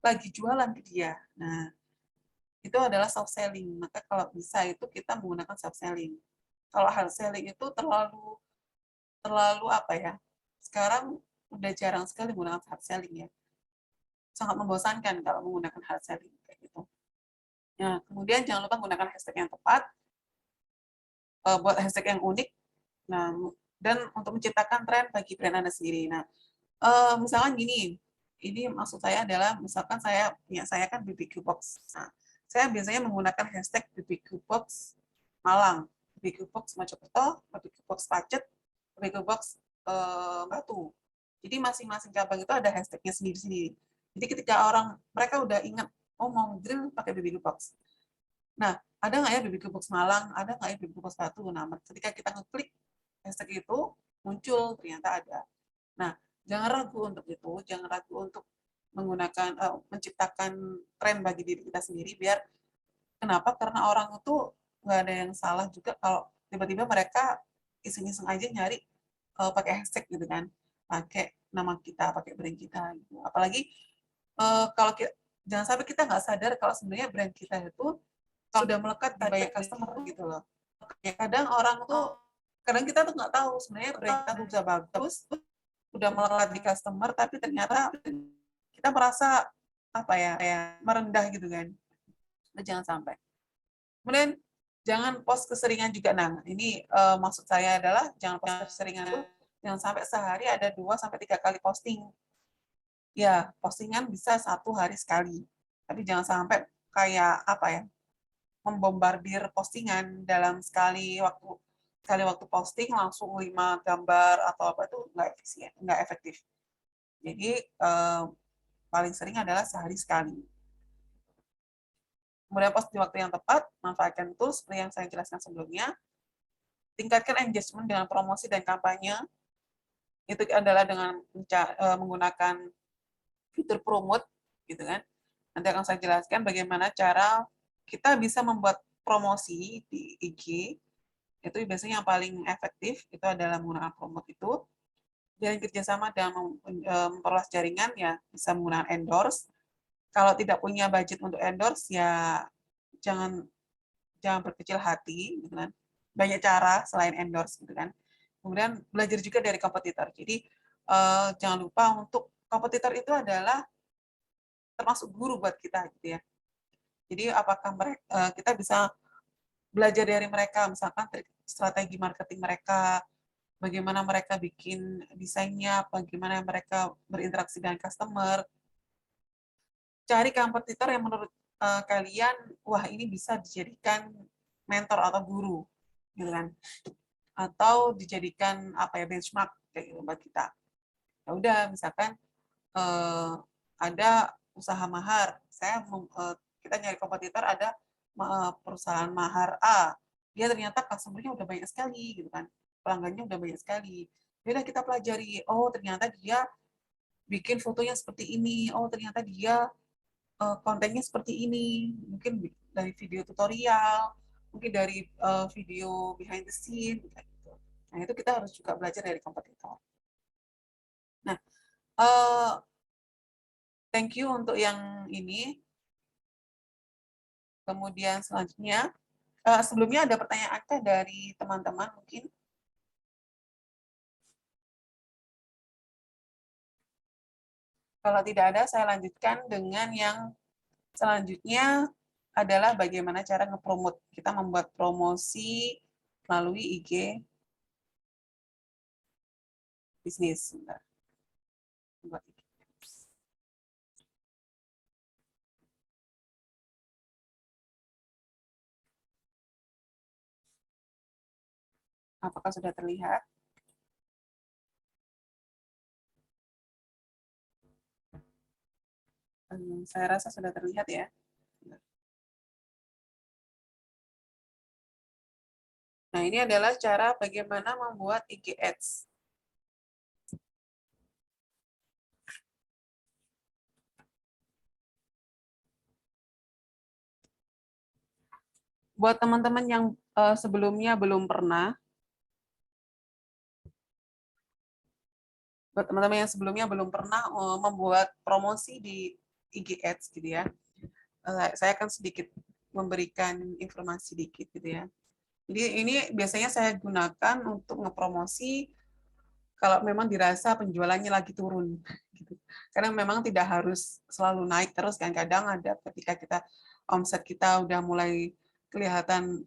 lagi jualan ke dia. Nah, itu adalah soft selling. Maka kalau bisa itu kita menggunakan soft selling. Kalau hard selling itu terlalu terlalu apa ya? Sekarang udah jarang sekali menggunakan hard selling ya. Sangat membosankan kalau menggunakan hard selling kayak gitu. Nah, kemudian jangan lupa menggunakan hashtag yang tepat, buat hashtag yang unik. Nah, dan untuk menciptakan tren bagi brand Anda sendiri. Nah, misalkan gini, ini maksud saya adalah misalkan saya kan BBQ Box. Nah, saya biasanya menggunakan hashtag BBQ Box Malang, BBQ Box Mojokerto, BBQ Box Pacet, BBQ Box Batu. Jadi masing-masing cabang itu ada hashtagnya sendiri-sendiri. Jadi ketika mereka udah ingat, oh mau grill pakai BBQ Box. Nah, ada nggak ya BBQ Box Malang, ada nggak ya BBQ Box Batu? Nah, ketika kita ngeklik hashtag itu, muncul ternyata ada. Nah, jangan ragu untuk itu, jangan ragu untuk menggunakan menciptakan tren bagi diri kita sendiri biar kenapa? Karena orang itu nggak ada yang salah juga kalau tiba-tiba mereka iseng-iseng aja nyari pakai hashtag gitu kan, pakai nama kita, pakai brand kita gitu. Apalagi kalau jangan sampai kita nggak sadar kalau sebenarnya brand kita itu kalau udah melekat di banyak customer gitu loh. Ya, kadang kita tuh nggak tahu sebenarnya brand kita tuh bisa bagus, udah melekat di customer, tapi ternyata kita merasa apa ya, merendah gitu kan. Nah, jangan sampai. Kemudian jangan post keseringan juga. Nah, ini maksud saya adalah jangan post keseringan itu jangan sampai sehari ada 2 sampai 3 kali posting. Ya, postingan bisa 1 hari sekali. Tapi jangan sampai kayak apa ya, membombardir postingan dalam sekali waktu posting langsung 5 gambar atau apa itu nggak efisien, nggak efektif. Jadi paling sering adalah sehari sekali. Kemudian post di waktu yang tepat, manfaatkan tools seperti yang saya jelaskan sebelumnya, tingkatkan engagement dengan promosi dan kampanye, itu adalah dengan menggunakan fitur promote, gitu kan. Nanti akan saya jelaskan bagaimana cara kita bisa membuat promosi di IG, itu biasanya yang paling efektif, itu adalah menggunakan promote itu. Jalin kerjasama dan memperluas jaringan, ya bisa menggunakan endorse. Kalau tidak punya budget untuk endorse, ya jangan berkecil hati, gitu kan. Banyak cara selain endorse, gitu kan. Kemudian belajar juga dari kompetitor. Jadi jangan lupa untuk kompetitor itu adalah termasuk guru buat kita, gitu ya. Jadi apakah kita bisa belajar dari mereka, misalkan strategi marketing mereka, bagaimana mereka bikin desainnya, bagaimana mereka berinteraksi dengan customer. Cari kompetitor yang menurut kalian, wah ini bisa dijadikan mentor atau guru, gitu kan? Atau dijadikan apa ya, benchmark kayak gitu buat kita. Ya udah, misalkan ada usaha mahar, kita nyari kompetitor, ada perusahaan mahar A, dia ternyata customer-nya udah banyak sekali, gitu kan? Pelanggannya udah banyak sekali. Ya udah kita pelajari, oh ternyata dia bikin fotonya seperti ini, oh ternyata dia kontennya seperti ini, mungkin dari video tutorial, mungkin dari video behind the scene, kayak gitu. Nah itu kita harus juga belajar dari kompetitor. Nah, thank you untuk yang ini. Kemudian selanjutnya, sebelumnya ada pertanyaan dari teman-teman mungkin. Kalau tidak ada, saya lanjutkan dengan yang selanjutnya adalah bagaimana cara nge-promote. Kita membuat promosi melalui IG bisnis. Bentar. Buat IG. Apakah sudah terlihat? Saya rasa sudah terlihat ya. Nah, ini adalah cara bagaimana membuat IG Ads. Buat teman-teman yang sebelumnya belum pernah, membuat promosi di IG Ads gitu ya, saya akan sedikit memberikan informasi dikit gitu ya. Jadi ini biasanya saya gunakan untuk ngepromosi kalau memang dirasa penjualannya lagi turun. Gitu. Karena memang tidak harus selalu naik terus kan, kadang ada ketika kita omset kita udah mulai kelihatan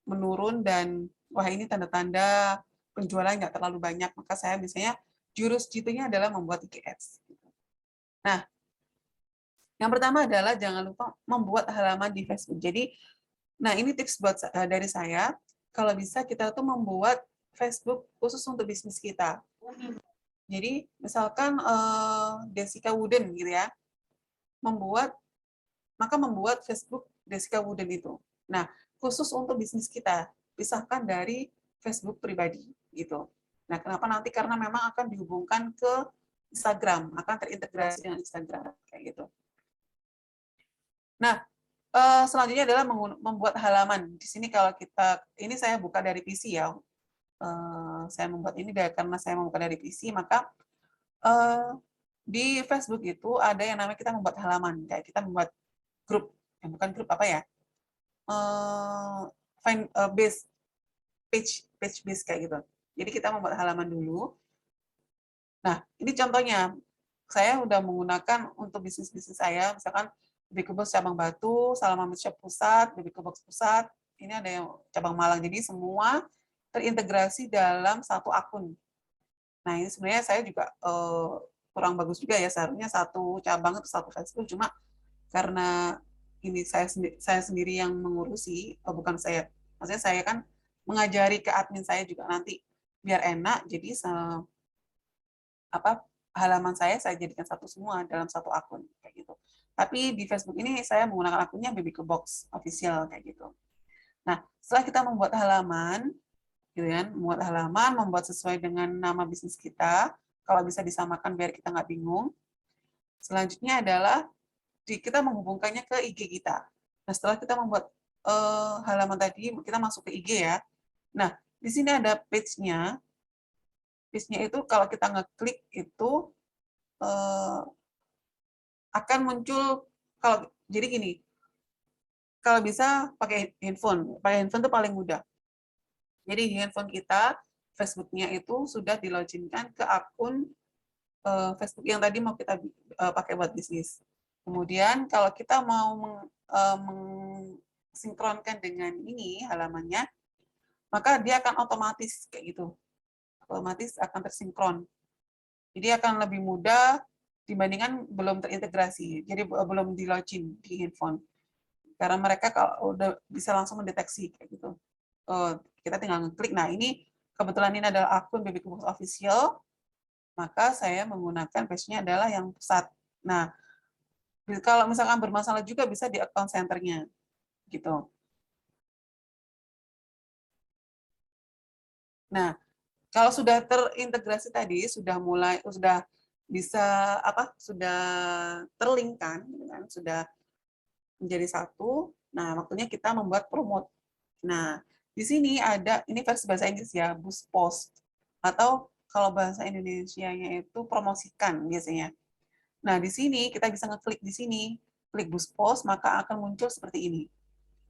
menurun dan wah ini tanda-tanda penjualan nggak terlalu banyak, maka saya biasanya jurus jitunya adalah membuat IG Ads. Nah, yang pertama adalah jangan lupa membuat halaman di Facebook. Jadi, nah ini tips buat dari saya, kalau bisa kita tuh membuat Facebook khusus untuk bisnis kita. Jadi, misalkan Desika Wooden gitu ya, membuat Facebook Desika Wooden itu. Nah, khusus untuk bisnis kita, pisahkan dari Facebook pribadi gitu. Nah, kenapa nanti? Karena memang akan dihubungkan ke Instagram, akan terintegrasi dengan Instagram kayak gitu. Nah, selanjutnya adalah membuat halaman. Di sini kalau ini saya buka dari PC ya. Saya membuat ini karena saya membuka dari PC, maka di Facebook itu ada yang namanya kita membuat halaman. Kayak kita membuat grup, bukan grup apa ya? Base page base kayak gitu. Jadi kita membuat halaman dulu. Nah, ini contohnya. Saya udah menggunakan untuk bisnis-bisnis saya, misalkan Baby Box cabang Batu, Salaman Shop Pusat, Baby Box Pusat, ini ada yang cabang Malang. Jadi semua terintegrasi dalam satu akun. Nah, ini sebenarnya saya juga kurang bagus juga ya, seharusnya satu cabang itu satu Facebook, cuma karena ini saya sendiri yang mengurusi, bukan saya, maksudnya saya kan mengajari ke admin saya juga nanti biar enak, jadi halaman saya jadikan satu semua dalam satu akun kayak gitu. Tapi di Facebook ini saya menggunakan akunnya Baby Box Official kayak gitu. Nah, setelah kita membuat halaman, gitu kan, membuat sesuai dengan nama bisnis kita, kalau bisa disamakan biar kita nggak bingung. Selanjutnya adalah kita menghubungkannya ke IG kita. Nah, setelah kita membuat halaman tadi, kita masuk ke IG ya. Nah, di sini ada page-nya. Page-nya itu kalau kita ngeklik itu akan muncul, jadi gini, kalau bisa pakai handphone itu paling mudah. Jadi di handphone kita, Facebook-nya itu sudah di-login-kan ke akun Facebook yang tadi mau kita pakai buat bisnis. Kemudian kalau kita mau mensinkronkan dengan ini halamannya, maka dia akan otomatis kayak gitu. Otomatis akan tersinkron. Jadi akan lebih mudah dibandingkan belum terintegrasi. Jadi belum di login di handphone. Karena mereka kalau udah bisa langsung mendeteksi kayak gitu. Kita tinggal ngeklik. Nah, ini kebetulan ini adalah akun Baby Box Official, maka saya menggunakan page-nya adalah yang pusat. Nah, kalau misalkan bermasalah juga bisa di account center-nya gitu. Nah, kalau sudah terintegrasi tadi, sudah bisa sudah terlinkkan, gitu kan, sudah menjadi satu. Nah, waktunya kita membuat promote. Nah, di sini ada, ini versi bahasa Inggris ya, boost post. Atau kalau bahasa Indonesianya itu promosikan biasanya. Nah, di sini kita bisa ngeklik di sini, klik boost post, maka akan muncul seperti ini.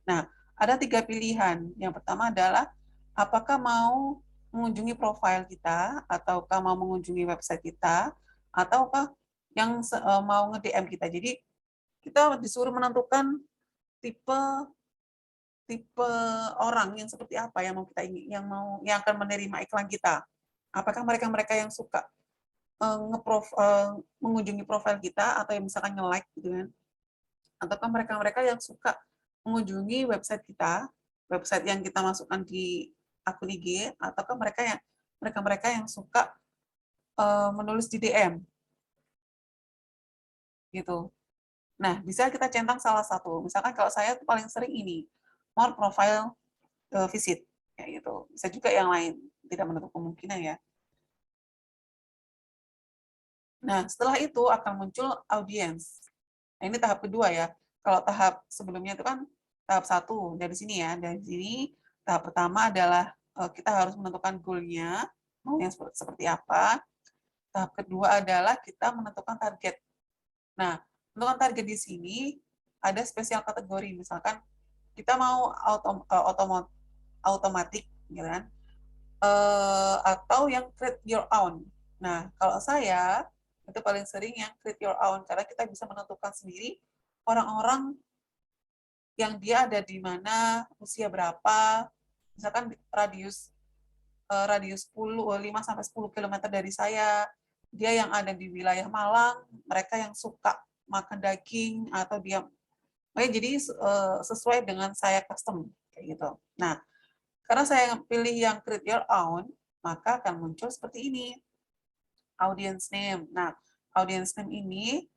Nah, ada 3 pilihan. Yang pertama adalah, apakah mau mengunjungi profil kita, ataukah mau mengunjungi website kita, ataukah yang mau nge-DM kita. Jadi, kita disuruh menentukan tipe tipe orang yang seperti apa yang mau kita ingin, yang akan menerima iklan kita. Apakah mereka-mereka yang suka mengunjungi profil kita atau yang misalkan nge-like gitu kan, ataukah mereka-mereka yang suka mengunjungi website kita, website yang kita masukkan di akun IG, ataukah mereka-mereka yang suka menulis di DM gitu. Nah, bisa kita centang salah satu. Misalkan kalau saya tuh paling sering ini, more profile visit kayak gitu. Bisa juga yang lain, tidak menutup kemungkinan ya. Nah, setelah itu akan muncul audience. Nah, ini tahap kedua ya. Kalau tahap sebelumnya itu kan tahap 1 dari sini ya. Dari sini tahap pertama adalah kita harus menentukan goal-nya, mau yang seperti apa. Tahap kedua adalah kita menentukan target. Nah, menentukan target di sini ada spesial kategori. Misalkan kita mau automatic, gitu kan? Atau yang create your own. Nah, kalau saya itu paling sering yang create your own karena kita bisa menentukan sendiri orang-orang yang dia ada di mana, usia berapa, misalkan radius 5 sampai 10 km dari saya, dia yang ada di wilayah Malang, mereka yang suka makan daging atau dia jadi sesuai dengan saya custom kayak gitu. Nah, karena saya pilih yang create your own, maka akan muncul seperti ini. Audience name. Nah, audience name ini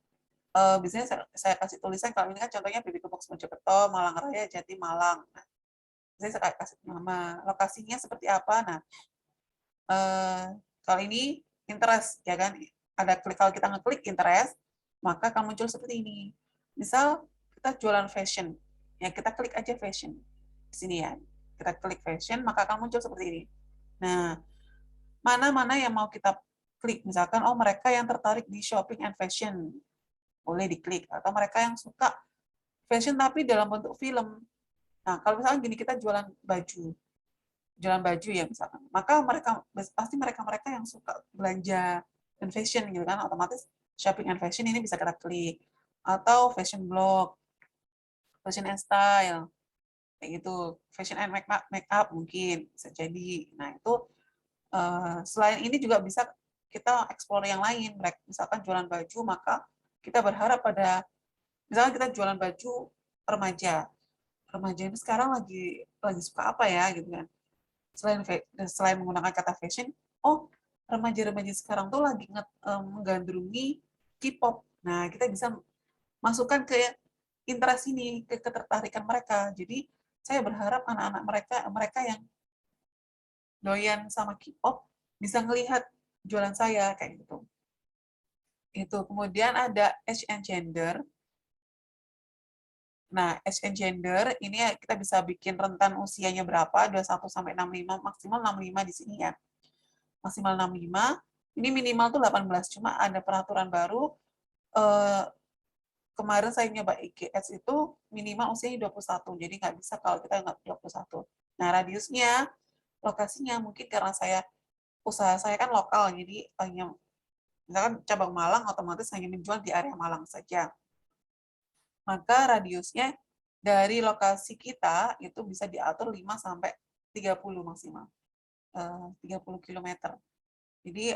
biasanya saya kasih tulisan, kalau ini kan contohnya Baby Box Mojokerto, Malang Raya, Jati, Malang. Nah, saya kasih nama, lokasinya seperti apa. Nah, kalau ini interest, ya kan? Kalau kita ngeklik interest, maka akan muncul seperti ini. Misal kita jualan fashion, ya kita klik aja fashion di sini ya. Kita klik fashion, maka akan muncul seperti ini. Nah, mana-mana yang mau kita klik, misalkan mereka yang tertarik di shopping and fashion, boleh diklik, atau mereka yang suka fashion tapi dalam bentuk film. Nah, kalau misalkan gini, kita jualan baju ya misalkan, maka pasti mereka yang suka belanja dan fashion gitu kan, otomatis shopping and fashion ini bisa kita klik, atau fashion blog, fashion and style, kayak gitu, fashion and make up mungkin bisa jadi. Nah, itu selain ini juga bisa kita explore yang lain. Misalkan jualan baju, maka kita berharap pada, misalkan kita jualan baju remaja. Remaja ini sekarang lagi suka apa ya gitu kan. Selain menggunakan kata fashion, remaja-remaja sekarang tuh lagi menggandrungi K-pop. Nah, kita bisa masukkan ke interest ini, ke ketertarikan mereka. Jadi, saya berharap anak-anak mereka yang doyan sama K-pop bisa ngelihat jualan saya kayak gitu. Itu. Kemudian ada age and gender. Nah, age and gender ini kita bisa bikin rentan usianya berapa, 21 sampai 65, maksimal 65 di sini ya. Maksimal 65. Ini minimal tuh 18, cuma ada peraturan baru kemarin saya nyoba IGS itu minimal usianya 21, jadi nggak bisa kalau kita nggak 21. Nah, radiusnya, lokasinya mungkin karena usaha saya kan lokal, jadi hanya misalkan cabang Malang otomatis hanya menjual di area Malang saja. maka radiusnya dari lokasi kita itu bisa diatur 5 sampai 30 maksimal. 30 km. Jadi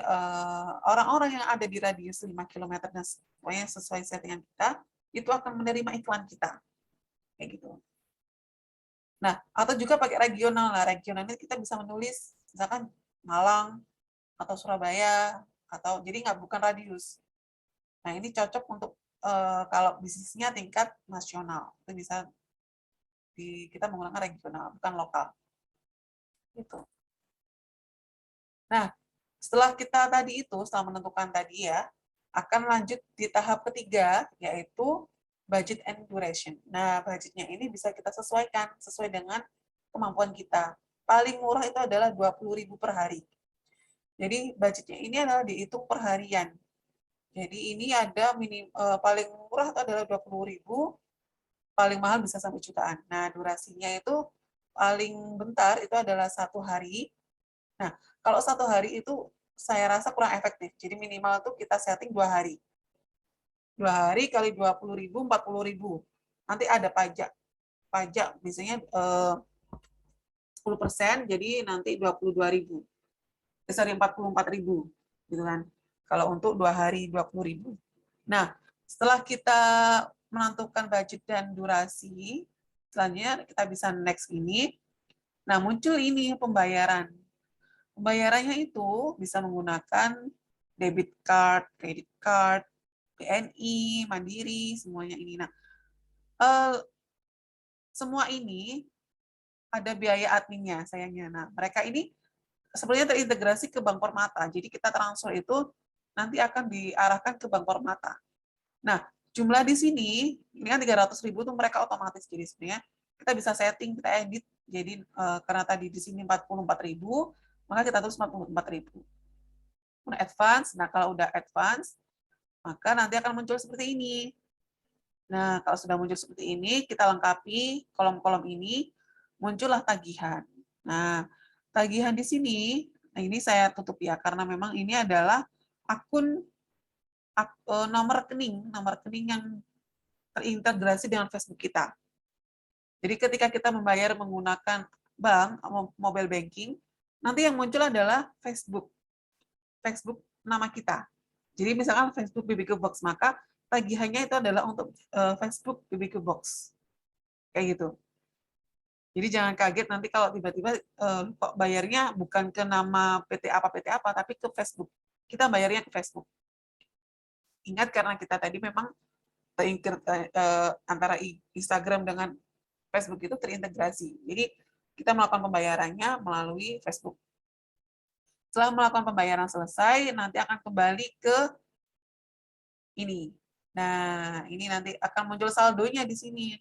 orang-orang yang ada di radius 5 km dan pokoknya sesuai settingan kita, itu akan menerima iklan kita. Kayak gitu. Nah, atau juga pakai regional. Nah, regional ini kita bisa menulis misalkan Malang atau Surabaya atau jadi bukan radius. Nah, ini cocok untuk kalau bisnisnya tingkat nasional. Itu bisa kita menggunakan regional, bukan lokal. Gitu. Nah, setelah kita setelah menentukan tadi ya, akan lanjut di tahap ketiga, yaitu budget and duration. Nah, budgetnya ini bisa kita sesuaikan sesuai dengan kemampuan kita. Paling murah itu adalah 20.000 per hari. Jadi budgetnya ini adalah dihitung per harian. Jadi ini ada paling murah itu adalah 20.000, paling mahal bisa sampai jutaan. Nah, durasinya itu paling bentar itu adalah 1 hari. Nah, kalau 1 hari itu saya rasa kurang efektif. Jadi minimal tuh kita setting 2 hari. 2 hari kali 20.000, 40.000. Nanti ada pajak. Pajak biasanya 10%, jadi nanti 22.000. Sorry, 44.000. Gitu kan. Kalau untuk 2 hari 20.000. Nah, setelah kita menentukan budget dan durasi, selanjutnya kita bisa next ini. Nah, muncul ini pembayaran. Pembayarannya itu bisa menggunakan debit card, credit card, BNI, Mandiri, semuanya ini. Nah, semua ini ada biaya adminnya sayangnya. Nah, mereka ini sebenarnya terintegrasi ke Bank Permata. Jadi kita transfer itu nanti akan diarahkan ke Bank Permata. Nah, jumlah di sini, ini kan 300.000 itu mereka otomatis. Jadi sebenarnya kita bisa setting, kita edit. Jadi karena tadi di sini 44.000, maka kita tulis 44.000. Advance, nah kalau udah advance, maka nanti akan muncul seperti ini. Nah, kalau sudah muncul seperti ini, kita lengkapi kolom-kolom ini, muncullah tagihan. Nah, tagihan di sini, nah ini saya tutup ya, karena memang ini adalah akun nomor rekening yang terintegrasi dengan Facebook kita. Jadi ketika kita membayar menggunakan bank, mobile banking, nanti yang muncul adalah Facebook nama kita. Jadi misalkan Facebook BBQ Box, maka tagihannya itu adalah untuk Facebook BBQ Box. Kayak gitu. Jadi jangan kaget nanti kalau tiba-tiba kok bayarnya bukan ke nama PT apa, tapi ke Facebook. Kita bayarnya ke Facebook. Ingat karena kita tadi memang antara Instagram dengan Facebook itu terintegrasi. Jadi kita melakukan pembayarannya melalui Facebook. Setelah melakukan pembayaran selesai, nanti akan kembali ke ini. Nah, ini nanti akan muncul saldonya di sini.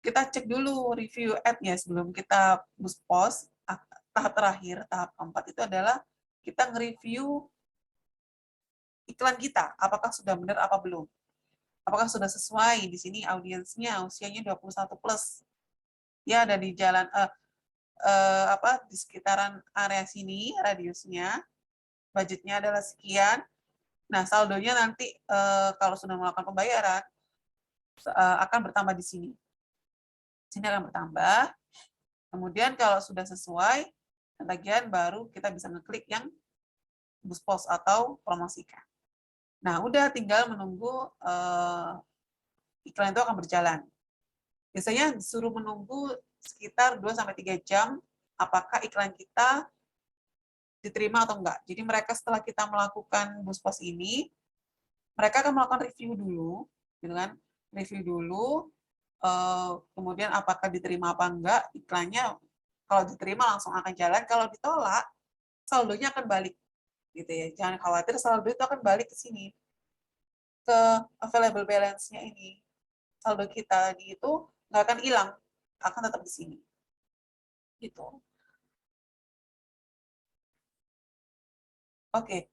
Kita cek dulu review ad-nya sebelum kita boost post. Tahap terakhir, tahap keempat itu adalah kita nge-review iklan kita, apakah sudah benar apa belum. Apakah sudah sesuai di sini audiensnya usianya 21 plus. Dia ada di jalan di sekitaran area sini radiusnya. Budgetnya adalah sekian. Nah, saldonya nanti kalau sudah melakukan pembayaran akan bertambah di sini. Sini akan bertambah. Kemudian kalau sudah sesuai tagihan baru kita bisa ngeklik yang boost post atau promosikan. Nah, udah tinggal menunggu iklan itu akan berjalan. Biasanya disuruh menunggu sekitar 2-3 jam apakah iklan kita diterima atau enggak. Jadi mereka setelah kita melakukan boost post ini, mereka akan melakukan review dulu, gitu kan? Review dulu, kemudian apakah diterima apa enggak iklannya. Kalau diterima langsung akan jalan, kalau ditolak saldonya akan balik, gitu ya. Jangan khawatir, saldo itu akan balik ke sini, ke available balance-nya ini. Saldo kita itu nggak akan hilang, akan tetap di sini. Gitu. Oke,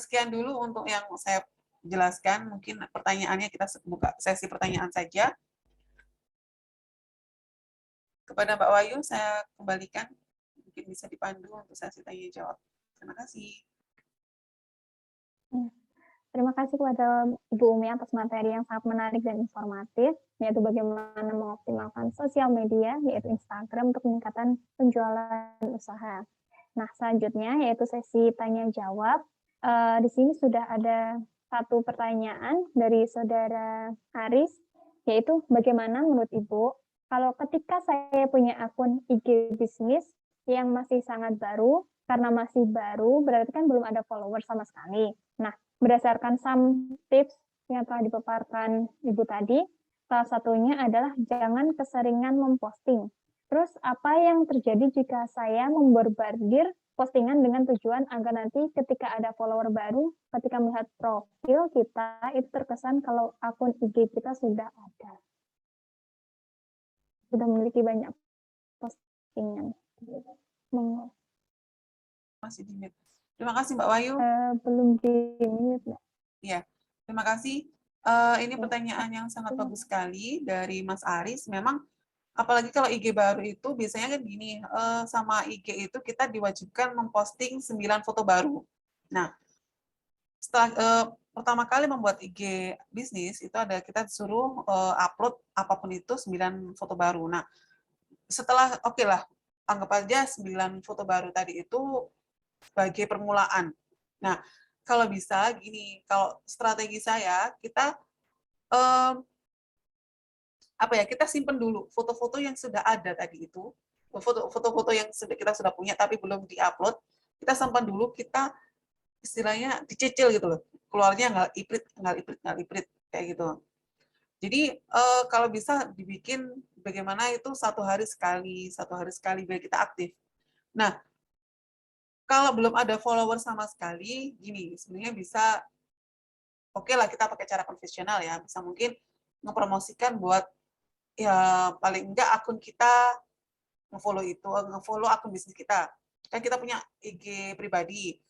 sekian dulu untuk yang saya jelaskan. Mungkin pertanyaannya kita buka sesi pertanyaan saja. Kepada Mbak Wayu, saya kembalikan. Mungkin bisa dipandu untuk sesi tanya-jawab. Terima kasih. Terima kasih kepada Ibu Umi atas materi yang sangat menarik dan informatif, yaitu bagaimana mengoptimalkan sosial media, yaitu Instagram untuk meningkatkan penjualan usaha. Nah, selanjutnya yaitu sesi tanya jawab. Di sini sudah ada satu pertanyaan dari saudara Aris, yaitu bagaimana menurut Ibu kalau ketika saya punya akun IG bisnis yang masih sangat baru, karena masih baru berarti kan belum ada follower sama sekali. Nah, berdasarkan some tips yang telah dipaparkan Ibu tadi, salah satunya adalah jangan keseringan memposting. Terus apa yang terjadi jika saya memborbardir postingan dengan tujuan agar nanti ketika ada follower baru, ketika melihat profil kita, itu terkesan kalau akun IG kita sudah ada. Sudah memiliki banyak postingan. Masih di mute. Terima kasih Mbak Wayu. Belum di mute, Mbak. Ya, terima kasih. Ini pertanyaan yang sangat bagus sekali dari Mas Aris. Memang apalagi kalau IG baru itu biasanya kan gini, sama IG itu kita diwajibkan memposting 9 foto baru. Nah, setelah pertama kali membuat IG bisnis itu ada kita disuruh upload apapun itu 9 foto baru. Nah, setelah oke lah, anggap aja 9 foto baru tadi itu sebagai permulaan. Nah, kalau bisa gini, kalau strategi saya kita kita simpen dulu foto-foto yang sudah ada tadi itu, foto-foto yang kita sudah punya tapi belum diupload, kita simpan dulu, kita istilahnya dicicil gitu loh, keluarnya nggak iprit kayak gitu. Jadi kalau bisa dibikin bagaimana itu satu hari sekali biar kita aktif. Nah, kalau belum ada follower sama sekali, gini, sebenarnya bisa, oke lah kita pakai cara konvensional ya, bisa mungkin ngepromosikan buat, ya paling enggak akun kita nge-follow akun bisnis kita. Kan kita punya IG pribadi,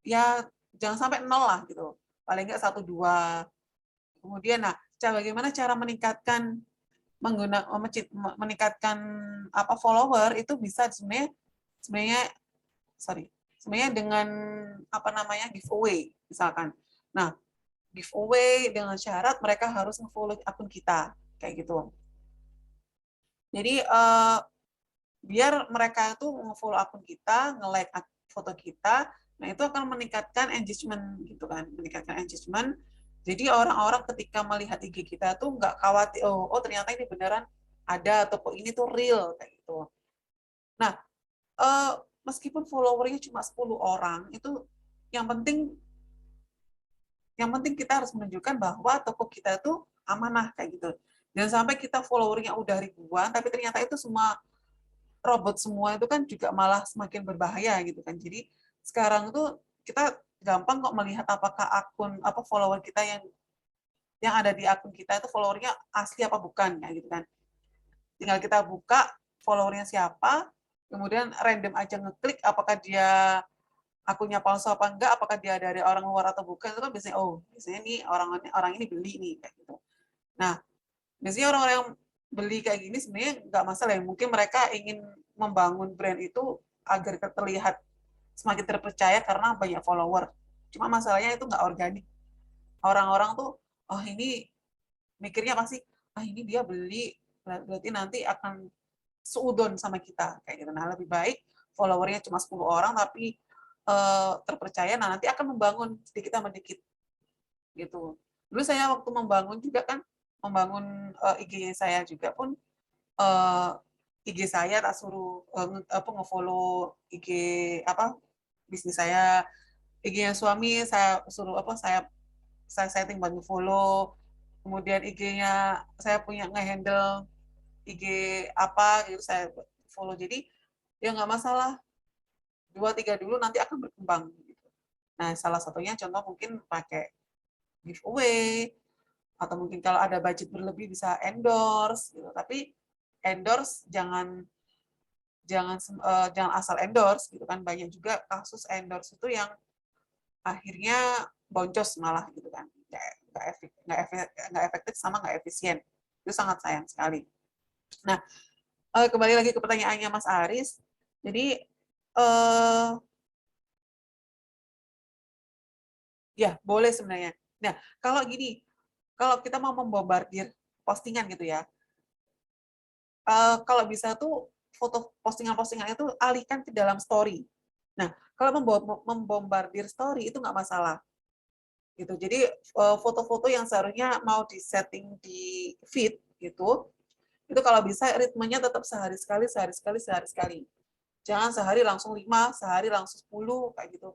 ya jangan sampai 0 lah gitu, paling enggak 1, 2. Kemudian, nah, bagaimana cara meningkatkan follower itu bisa sebenarnya dengan giveaway misalkan. Nah, giveaway dengan syarat mereka harus nge-follow akun kita kayak gitu. Jadi biar mereka itu nge-follow akun kita, nge-like foto kita, nah itu akan meningkatkan engagement gitu kan, meningkatkan engagement. Jadi orang-orang ketika melihat IG kita tuh nggak khawatir, oh ternyata ini beneran ada atau kok ini tuh real kayak gitu. Nah, meskipun followernya cuma 10 orang, itu yang penting kita harus menunjukkan bahwa toko kita itu amanah kayak gitu. Jangan sampai kita followernya udah ribuan, tapi ternyata itu semua robot semua, itu kan juga malah semakin berbahaya gitu kan. Jadi sekarang itu kita gampang kok melihat apakah follower kita yang ada di akun kita itu followernya asli apa bukan ya gitu kan. Tinggal kita buka followernya siapa, kemudian random aja ngeklik apakah dia akunnya palsu apa enggak, apakah dia dari orang luar atau bukan, itu kan biasanya nih orang ini beli nih kayak gitu. Nah, biasanya orang-orang yang beli kayak gini sebenarnya nggak masalah ya. Mungkin mereka ingin membangun brand itu agar terlihat semakin terpercaya karena banyak follower. Cuma masalahnya itu nggak organik. Orang-orang tuh, oh ini mikirnya pasti, ini dia beli, berarti nanti akan seudon sama kita kayak gitu. Nah, lebih baik followernya cuma 10 orang tapi terpercaya, nah nanti akan membangun sedikit demi sedikit gitu. Dulu saya waktu membangun IG saya juga pun IG saya tak suruh nge-follow IG bisnis saya, IG-nya suami saya suruh saya setting buat nge-follow, kemudian IG-nya saya punya nge-handle IG apa gitu saya follow, jadi ya nggak masalah 2-3 dulu nanti akan berkembang gitu. Nah, salah satunya contoh mungkin pakai giveaway, atau mungkin kalau ada budget berlebih bisa endorse gitu. Tapi endorse jangan asal endorse gitu kan. Banyak juga kasus endorse itu yang akhirnya boncos malah gitu kan. Nggak efektif sama nggak efisien. Itu sangat sayang sekali. Nah, kembali lagi ke pertanyaannya Mas Aris. Jadi ya boleh sebenarnya. Nah, kalau gini, kalau kita mau membombardir postingan gitu ya, kalau bisa tuh foto postingan-postingan itu alihkan ke dalam story. Nah, kalau membombardir story itu nggak masalah gitu. Jadi foto-foto yang seharusnya mau disetting di feed gitu, itu kalau bisa ritmenya tetap sehari sekali, sehari sekali, sehari sekali. Jangan sehari langsung 5, sehari langsung 10 kayak gitu.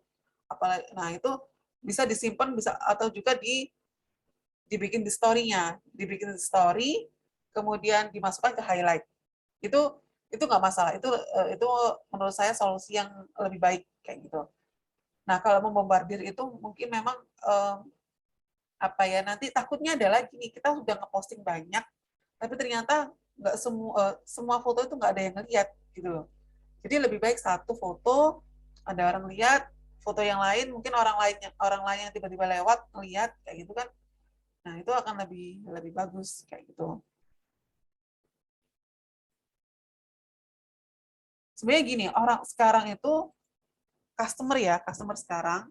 Apalagi, nah itu bisa disimpan, bisa atau juga dibikin di story-nya, dibikin di story, kemudian dimasukkan ke highlight. Itu nggak masalah. Itu menurut saya solusi yang lebih baik kayak gitu. Nah, kalau membombardir itu mungkin memang apa ya, nanti takutnya adalah gini, kita sudah ngeposting banyak, tapi ternyata nggak semua foto itu nggak ada yang ngeliat gitu loh. Jadi lebih baik satu foto ada orang lihat, foto yang lain mungkin orang lain yang tiba-tiba lewat ngeliat kayak gitu kan. Nah, itu akan lebih lebih bagus kayak gitu. Sebenarnya gini, orang sekarang itu customer sekarang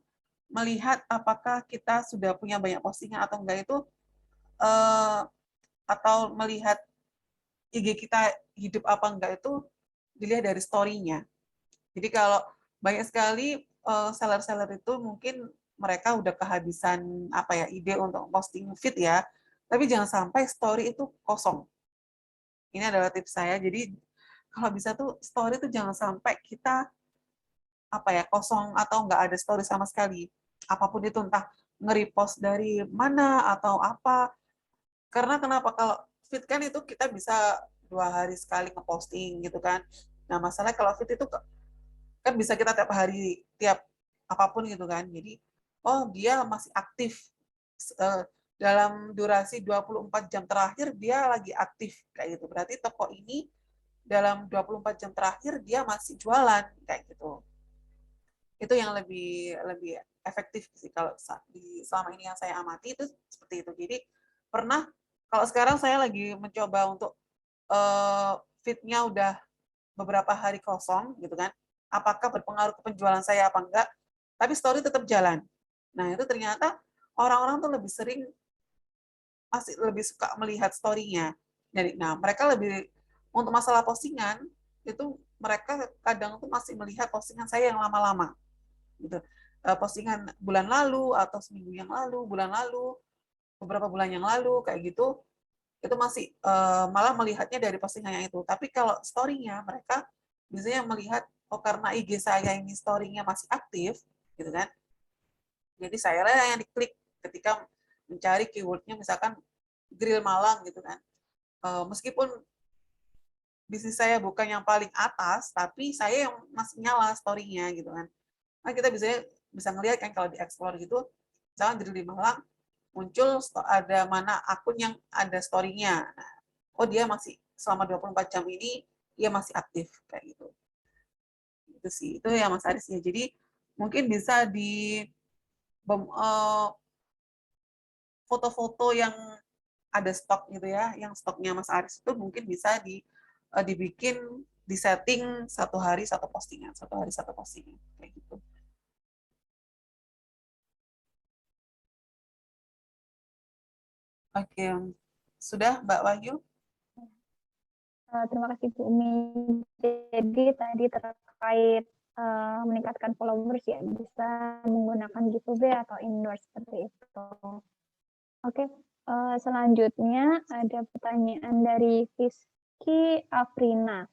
melihat apakah kita sudah punya banyak postingan atau enggak itu eh, atau melihat IG kita hidup apa enggak itu dilihat dari story-nya. Jadi kalau banyak sekali seller-seller itu mungkin mereka udah kehabisan apa ya ide untuk posting feed ya, tapi jangan sampai story itu kosong. Ini adalah tips saya. Jadi kalau bisa tuh story itu jangan sampai kita apa ya kosong atau nggak ada story sama sekali. Apapun itu entah nge-repost dari mana atau apa. Karena kenapa kalau feed kan itu kita bisa 2 hari sekali ngeposting gitu kan. Nah masalahnya kalau feed itu kan bisa kita tiap hari tiap apapun gitu kan. Jadi oh dia masih aktif dalam durasi 24 jam terakhir dia lagi aktif kayak gitu. Berarti toko ini dalam 24 jam terakhir dia masih jualan kayak gitu. Itu yang lebih lebih efektif sih kalau selama ini yang saya amati itu seperti itu. Jadi pernah kalau sekarang saya lagi mencoba untuk feed-nya udah beberapa hari kosong gitu kan. Apakah berpengaruh ke penjualan saya apa enggak? Tapi story tetap jalan. Nah, itu ternyata orang-orang tuh lebih sering masih lebih suka melihat story-nya. Jadi, nah, mereka lebih untuk masalah postingan itu mereka kadang tuh masih melihat postingan saya yang lama-lama gitu. Postingan bulan lalu atau seminggu yang lalu, bulan lalu, beberapa bulan yang lalu kayak gitu, itu masih malah melihatnya dari postingan yang itu. Tapi kalau story-nya mereka biasanya melihat oh karena IG saya ini story-nya masih aktif gitu kan. Jadi saya yang diklik ketika mencari keyword-nya misalkan grill Malang gitu kan. Meskipun bisnis saya bukan yang paling atas, tapi saya yang masih nyala story-nya gitu kan. Nah, kita bisa ngelihat kan kalau di explore gitu, misalkan grill di Malang, muncul ada mana akun yang ada story-nya. Nah, oh dia masih selama 24 jam ini dia masih aktif kayak gitu. Itu sih, itu ya Mas Aris ya. Jadi mungkin bisa di foto-foto yang ada stok gitu ya, yang stoknya Mas Aris itu mungkin bisa dibikin di setting 1 hari 1 postingan, 1 hari 1 postingan kayak gitu. Oke, sudah Mbak Wahyu? Terima kasih Bu Umi. Jadi tadi terkait meningkatkan followers ya bisa menggunakan giveaway atau endorse seperti itu. Oke, selanjutnya ada pertanyaan dari Rizky Afrina,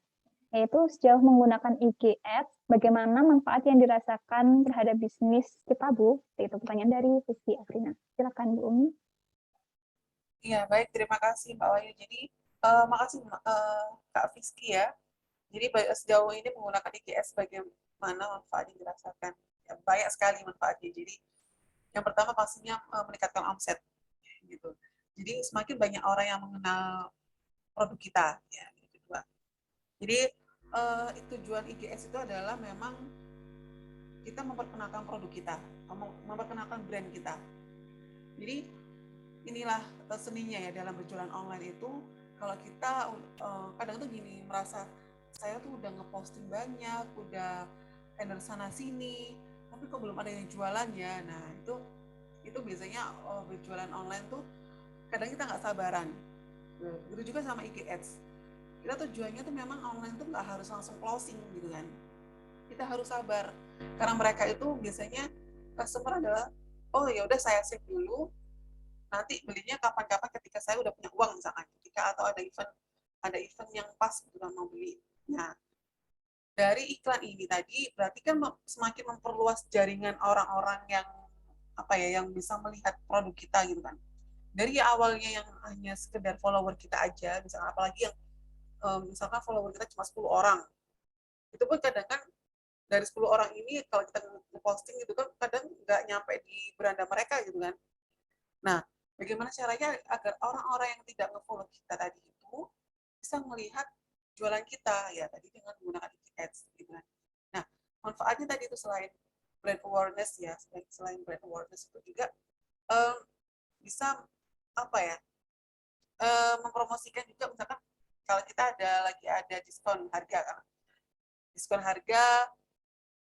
yaitu sejauh menggunakan IG Ads, bagaimana manfaat yang dirasakan terhadap bisnis kita Bu? Itu pertanyaan dari Rizky Afrina. Silakan Bu Umi. Iya, baik. Terima kasih Mbak Wahyu. Jadi, makasih Kak Fiski ya. Jadi, sejauh ini menggunakan IGS bagaimana manfaat yang dirasakan. Ya, banyak sekali manfaatnya. Jadi, yang pertama pastinya meningkatkan omset. Gitu. Jadi, semakin banyak orang yang mengenal produk kita. Ya, yang kedua. Jadi, tujuan IGS itu adalah memang kita memperkenalkan produk kita, memperkenalkan brand kita. Jadi, inilah seninya ya dalam berjualan online itu. Kalau kita kadang tuh gini merasa saya tuh udah ngeposting banyak, udah endorse sana sini, tapi kok belum ada yang jualan ya. Nah itu biasanya berjualan online tuh kadang kita nggak sabaran. Begitu juga sama IG Ads. Kita tujuannya tuh memang online tuh nggak harus langsung closing gitu kan. Kita harus sabar karena mereka itu biasanya customer adalah oh ya udah saya save dulu, nanti belinya kapan-kapan ketika saya udah punya uang misalkan, ketika atau ada event yang pas gitu kan mau beli. Nah, dari iklan ini tadi berarti kan semakin memperluas jaringan orang-orang yang apa ya yang bisa melihat produk kita gitu kan. Dari awalnya yang hanya sekedar follower kita aja, misalkan apalagi yang misalkan follower kita cuma 10 orang. Itu pun kadang kan dari 10 orang ini kalau kita nge-posting gitu kan kadang nggak nyampe di beranda mereka gitu kan. Nah, bagaimana caranya agar orang-orang yang tidak nge-follow kita tadi itu bisa melihat jualan kita ya tadi dengan menggunakan ads gitu kan. Nah, manfaatnya tadi itu selain brand awareness ya, selain brand awareness itu juga um, bisa apa ya mempromosikan juga misalkan kalau kita lagi ada diskon harga kan, diskon harga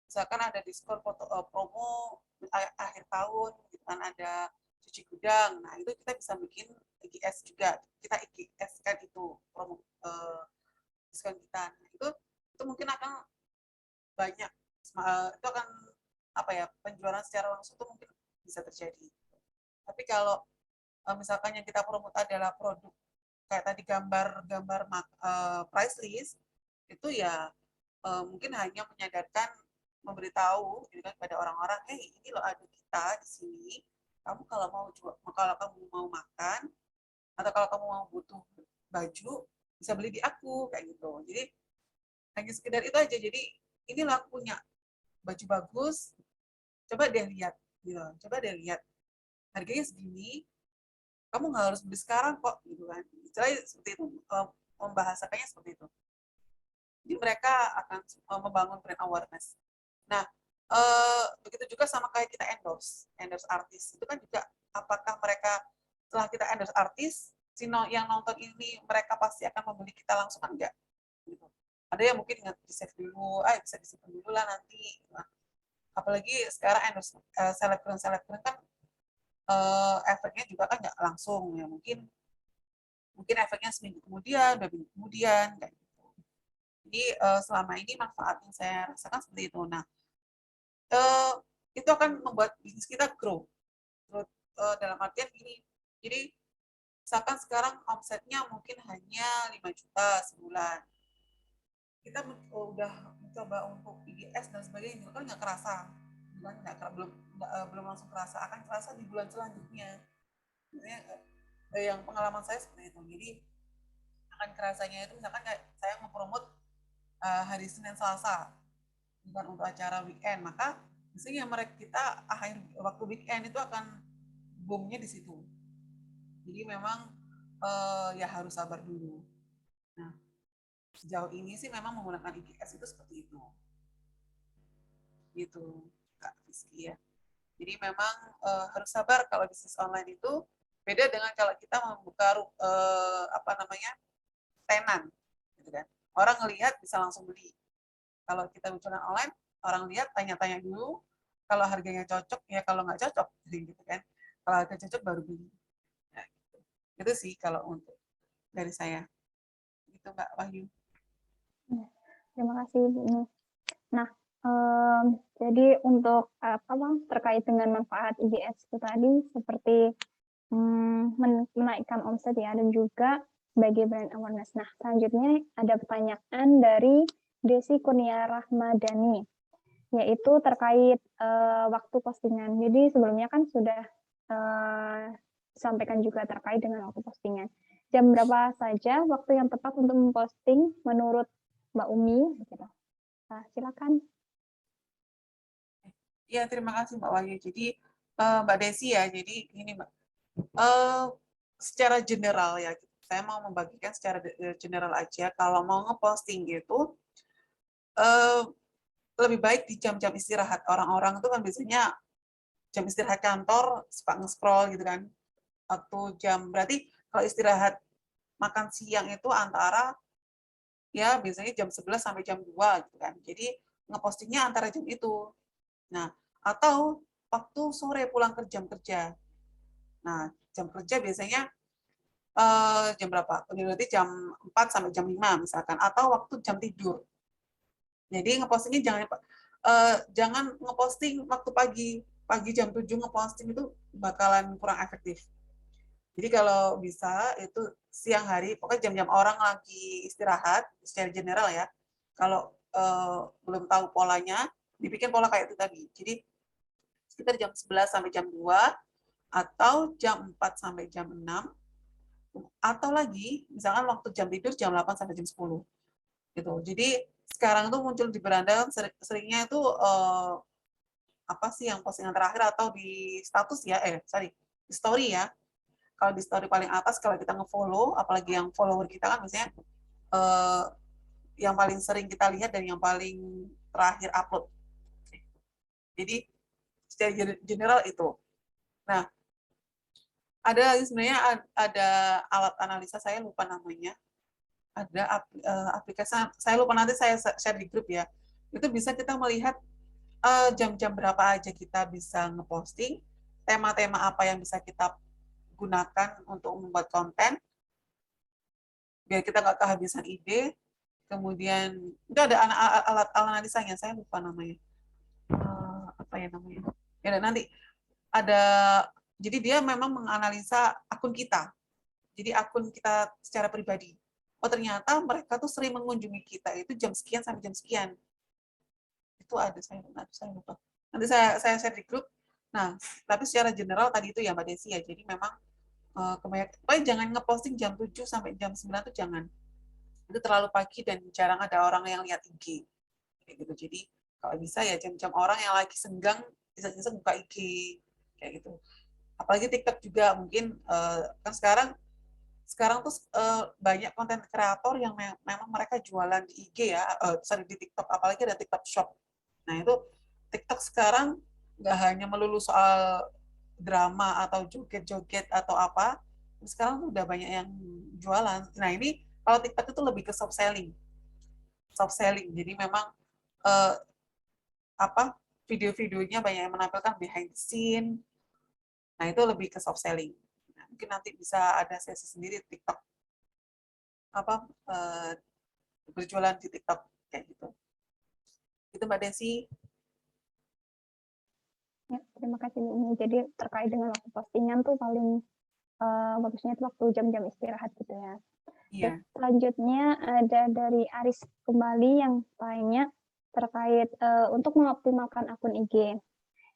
misalkan ada diskon promo akhir tahun gitu kan ada cuci gudang, nah itu kita bisa bikin IGS juga, kita IGS kan itu promo diskon kita, nah, itu mungkin akan banyak itu akan apa ya penjualan secara langsung itu mungkin bisa terjadi. Tapi kalau misalkan yang kita promote adalah produk kayak tadi gambar price list itu ya mungkin hanya menyadarkan memberitahu gitu kan kepada orang-orang, ini loh ada kita di sini, kamu kalau kamu mau makan atau kalau kamu mau butuh baju bisa beli di aku kayak gitu. Jadi hanya sekedar itu aja. Jadi inilah aku punya baju bagus, coba deh lihat gitu. Coba deh lihat harganya segini, kamu nggak harus beli sekarang kok gitu kan. Istilahnya seperti itu, membahasakannya seperti itu. Jadi mereka akan membangun brand awareness. Nah, begitu juga sama kayak kita endorse artis. Itu kan juga apakah mereka setelah kita endorse artis, yang nonton ini mereka pasti akan membeli kita langsung kan enggak? Gitu. Ada yang mungkin di save dulu, bisa disimpan dulu lah nanti. Gitu. Apalagi sekarang endorse selebgram kan efeknya juga kan nggak langsung ya mungkin efeknya seminggu kemudian, 2 minggu kemudian kayak gitu. Jadi selama ini manfaat yang saya rasakan seperti itu. Nah, itu akan membuat bisnis kita grow. Dalam artian gini, jadi misalkan sekarang omsetnya mungkin hanya 5 juta sebulan. Kita udah mencoba untuk IGS dan sebagainya, kan nggak kerasa. Belum langsung kerasa, akan kerasa di bulan selanjutnya. Yang pengalaman saya seperti itu. Jadi akan kerasanya itu misalkan kayak saya mempromot hari Senin Selasa bukan untuk acara weekend, maka biasanya mereka kita akhir waktu weekend itu akan boomnya di situ. Jadi memang ya harus sabar dulu. Nah, sejauh ini sih memang menggunakan IGS itu seperti itu. Gitu, Kak Rizky ya. Jadi memang harus sabar kalau bisnis online itu beda dengan kalau kita membuka tenan gitu kan. Orang ngelihat bisa langsung beli. Kalau kita bicara online, orang lihat tanya-tanya dulu, kalau harganya cocok ya, kalau nggak cocok gitu kan. Kalau harga cocok baru beli. Nah, gitu. Itu sih kalau untuk dari saya. Gitu Mbak Wahyu. Terima kasih Bu. Nah, jadi untuk terkait dengan manfaat IGS itu tadi seperti menaikkan omset ya dan juga sebagai brand awareness. Nah, selanjutnya ada pertanyaan dari Desi Kurnia Rahmadani, yaitu terkait waktu postingan. Jadi sebelumnya kan sudah disampaikan juga terkait dengan waktu postingan. Jam berapa saja waktu yang tepat untuk memposting menurut Mbak Umi? Gitu. Nah, silakan. Ya, terima kasih Mbak Wahyu. Jadi Mbak Desi ya, jadi ini Mbak, secara general ya, saya mau membagikan secara general aja. Kalau mau ngeposting gitu, lebih baik di jam-jam istirahat. Orang-orang itu kan biasanya jam istirahat kantor suka nge-scroll gitu kan. Waktu jam, berarti kalau istirahat makan siang itu antara ya biasanya jam 11 sampai jam 2 gitu kan. Jadi ngepostingnya antara jam itu. Nah, atau waktu sore pulang ke jam kerja. Nah, jam kerja biasanya jam berapa? Berarti jam 4 sampai jam 5 misalkan, atau waktu jam tidur. Jadi ngepostingnya jangan ngeposting waktu pagi jam 7 ngeposting itu bakalan kurang efektif. Jadi kalau bisa itu siang hari, pokoknya jam-jam orang lagi istirahat secara general ya. Kalau belum tahu polanya, dibikin pola kayak itu tadi. Jadi sekitar jam 11 sampai jam 2 atau jam 4 sampai jam 6, atau lagi misalkan waktu jam tidur jam 8 sampai jam 10 gitu. Jadi sekarang tuh muncul di beranda seringnya itu apa sih yang postingan terakhir atau di status ya, di story ya. Kalau di story paling atas kalau kita nge-follow, apalagi yang follower kita kan misalnya yang paling sering kita lihat dan yang paling terakhir upload. Jadi secara general itu. Nah, ada sebenarnya ada alat analisa, saya lupa namanya. Ada aplikasi, saya lupa, nanti saya share di grup ya. Itu bisa kita melihat jam-jam berapa aja kita bisa ngeposting, tema-tema apa yang bisa kita gunakan untuk membuat konten, biar kita nggak kehabisan ide. Kemudian itu ada alat analisanya, saya lupa namanya. Apa ya namanya? Ya nanti ada, jadi dia memang menganalisa akun kita. Jadi akun kita secara pribadi. Oh ternyata mereka tuh sering mengunjungi kita itu jam sekian sampai jam sekian. Itu ada, saya lupa. Nanti saya share di grup. Nah, tapi secara general tadi itu ya Mbak Desi ya. Jadi memang kebanyakan jangan ngeposting jam 7 sampai jam 9 tuh jangan. Itu terlalu pagi dan jarang ada orang yang lihat IG. Kayak gitu. Jadi kalau bisa ya jam-jam orang yang lagi senggang bisa buka IG kayak gitu. Apalagi TikTok juga mungkin kan sekarang tuh banyak konten kreator yang memang mereka jualan di IG ya, di TikTok, apalagi ada TikTok Shop. Nah itu TikTok sekarang nggak hanya melulu soal drama atau joget-joget atau apa, sekarang tuh udah banyak yang jualan. Nah ini kalau TikTok itu lebih ke soft selling. Jadi memang eh, apa video-videonya banyak yang menampilkan behind the scene. Nah itu lebih ke soft selling. Nah, mungkin nanti bisa ada sesi sendiri TikTok apa berjualan di TikTok kayak gitu. Itu Mbak Desi. Ya, terima kasih Bu Umi. Jadi terkait dengan waktu postingan tuh paling bagusnya itu waktu jam-jam istirahat gitu ya. Iya. Selanjutnya ada dari Aris kembali yang tanya terkait untuk mengoptimalkan akun IG.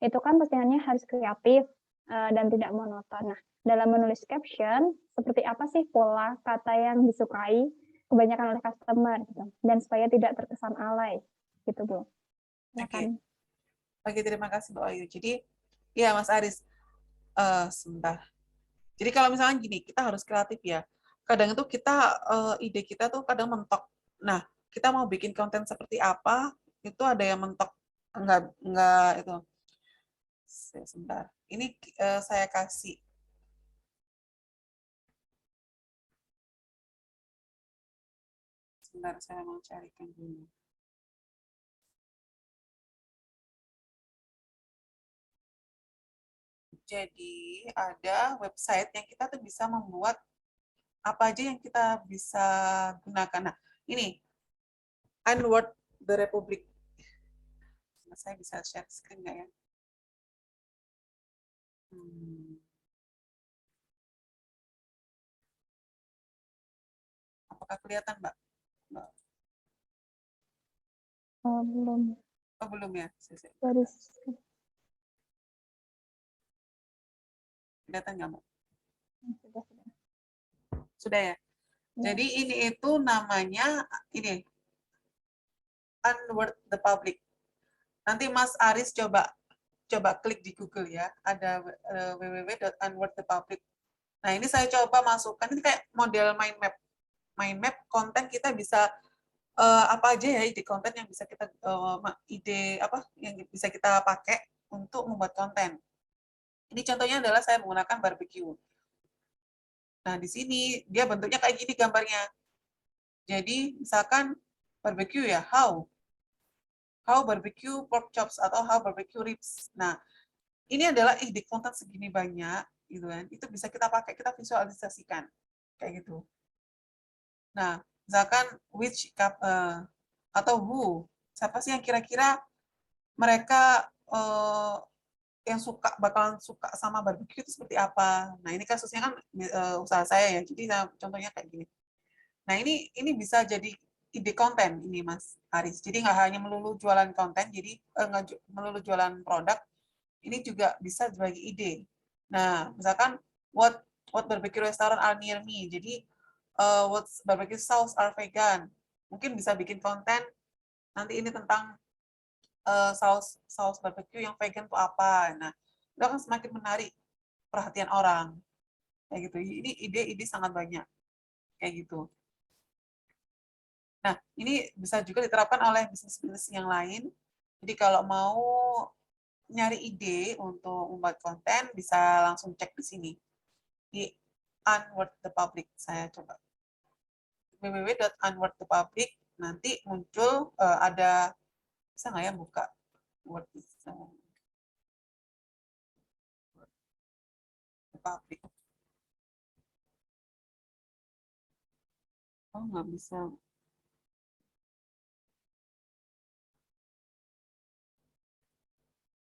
Itu kan postingannya harus kreatif dan tidak monoton. Nah, dalam menulis caption, seperti apa sih pola kata yang disukai kebanyakan oleh customer gitu, dan supaya tidak terkesan alay gitu Bu. Silakan. Oke, terima kasih Mbak Ayu. Jadi, ya Mas Aris, sebentar. Jadi kalau misalnya gini, kita harus kreatif ya. Kadang itu ide kita tuh kadang mentok. Nah, kita mau bikin konten seperti apa, itu ada yang mentok. Enggak itu. Sebentar. Ini saya kasih. Sebentar, saya mau carikan dulu. Jadi ada website yang kita tuh bisa membuat apa aja yang kita bisa gunakan. Nah, ini Unword the Republic. Saya bisa share screen nggak ya? Apakah kelihatan, Mbak? Belum. Oh, belum ya? Kelihatan nggak, Mbak? Sudah ya? Jadi ini itu namanya ini Unword the Public. Nanti Mas Aris coba klik di Google ya. Ada www.unwordthepublic. Nah, ini saya coba masukkan, ini kayak model mind map. Mind map konten kita bisa apa aja ya ide konten yang bisa kita yang bisa kita pakai untuk membuat konten. Ini contohnya adalah saya menggunakan barbecue. Nah, di sini dia bentuknya kayak gini gambarnya. Jadi, misalkan barbecue ya, how barbecue pork chops atau how barbecue ribs. Nah, ini adalah ide konten segini banyak, gitu kan? Itu bisa kita pakai, kita visualisasikan, kayak gitu. Nah, misalkan atau who, siapa sih yang kira-kira mereka yang bakalan suka sama barbecue itu seperti apa? Nah, ini kasusnya kan usaha saya ya, jadi contohnya kayak gini. Nah, ini bisa jadi ide konten ini, Mas Aris. Jadi nggak hanya melulu jualan konten, jadi melulu jualan produk, ini juga bisa sebagai ide. Nah, misalkan what barbecue restaurant are near me. Jadi what barbecue sauce are vegan. Mungkin bisa bikin konten nanti ini tentang saus barbecue yang vegan itu apa. Nah, itu akan semakin menarik perhatian orang. Kayak gitu. Ini ide-ide sangat banyak. Kayak gitu. Nah, ini bisa juga diterapkan oleh bisnis-bisnis yang lain. Jadi kalau mau nyari ide untuk membuat konten, bisa langsung cek di sini. Di Unword the Public. Saya coba. www.unwordthepublic. Nanti muncul ada, bisa nggak ya buka Word the Public. Oh, nggak bisa.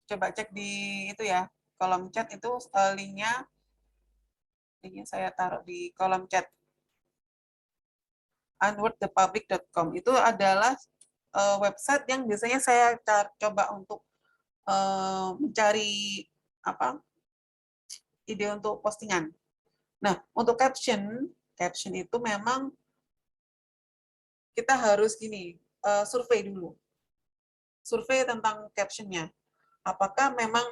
Coba cek di itu ya, kolom chat itu linknya saya taruh di kolom chat. Unwordthepublic.com itu adalah website yang biasanya saya coba untuk mencari apa ide untuk postingan. Nah, untuk caption itu memang kita harus gini, survei dulu. Survei tentang captionnya. Apakah memang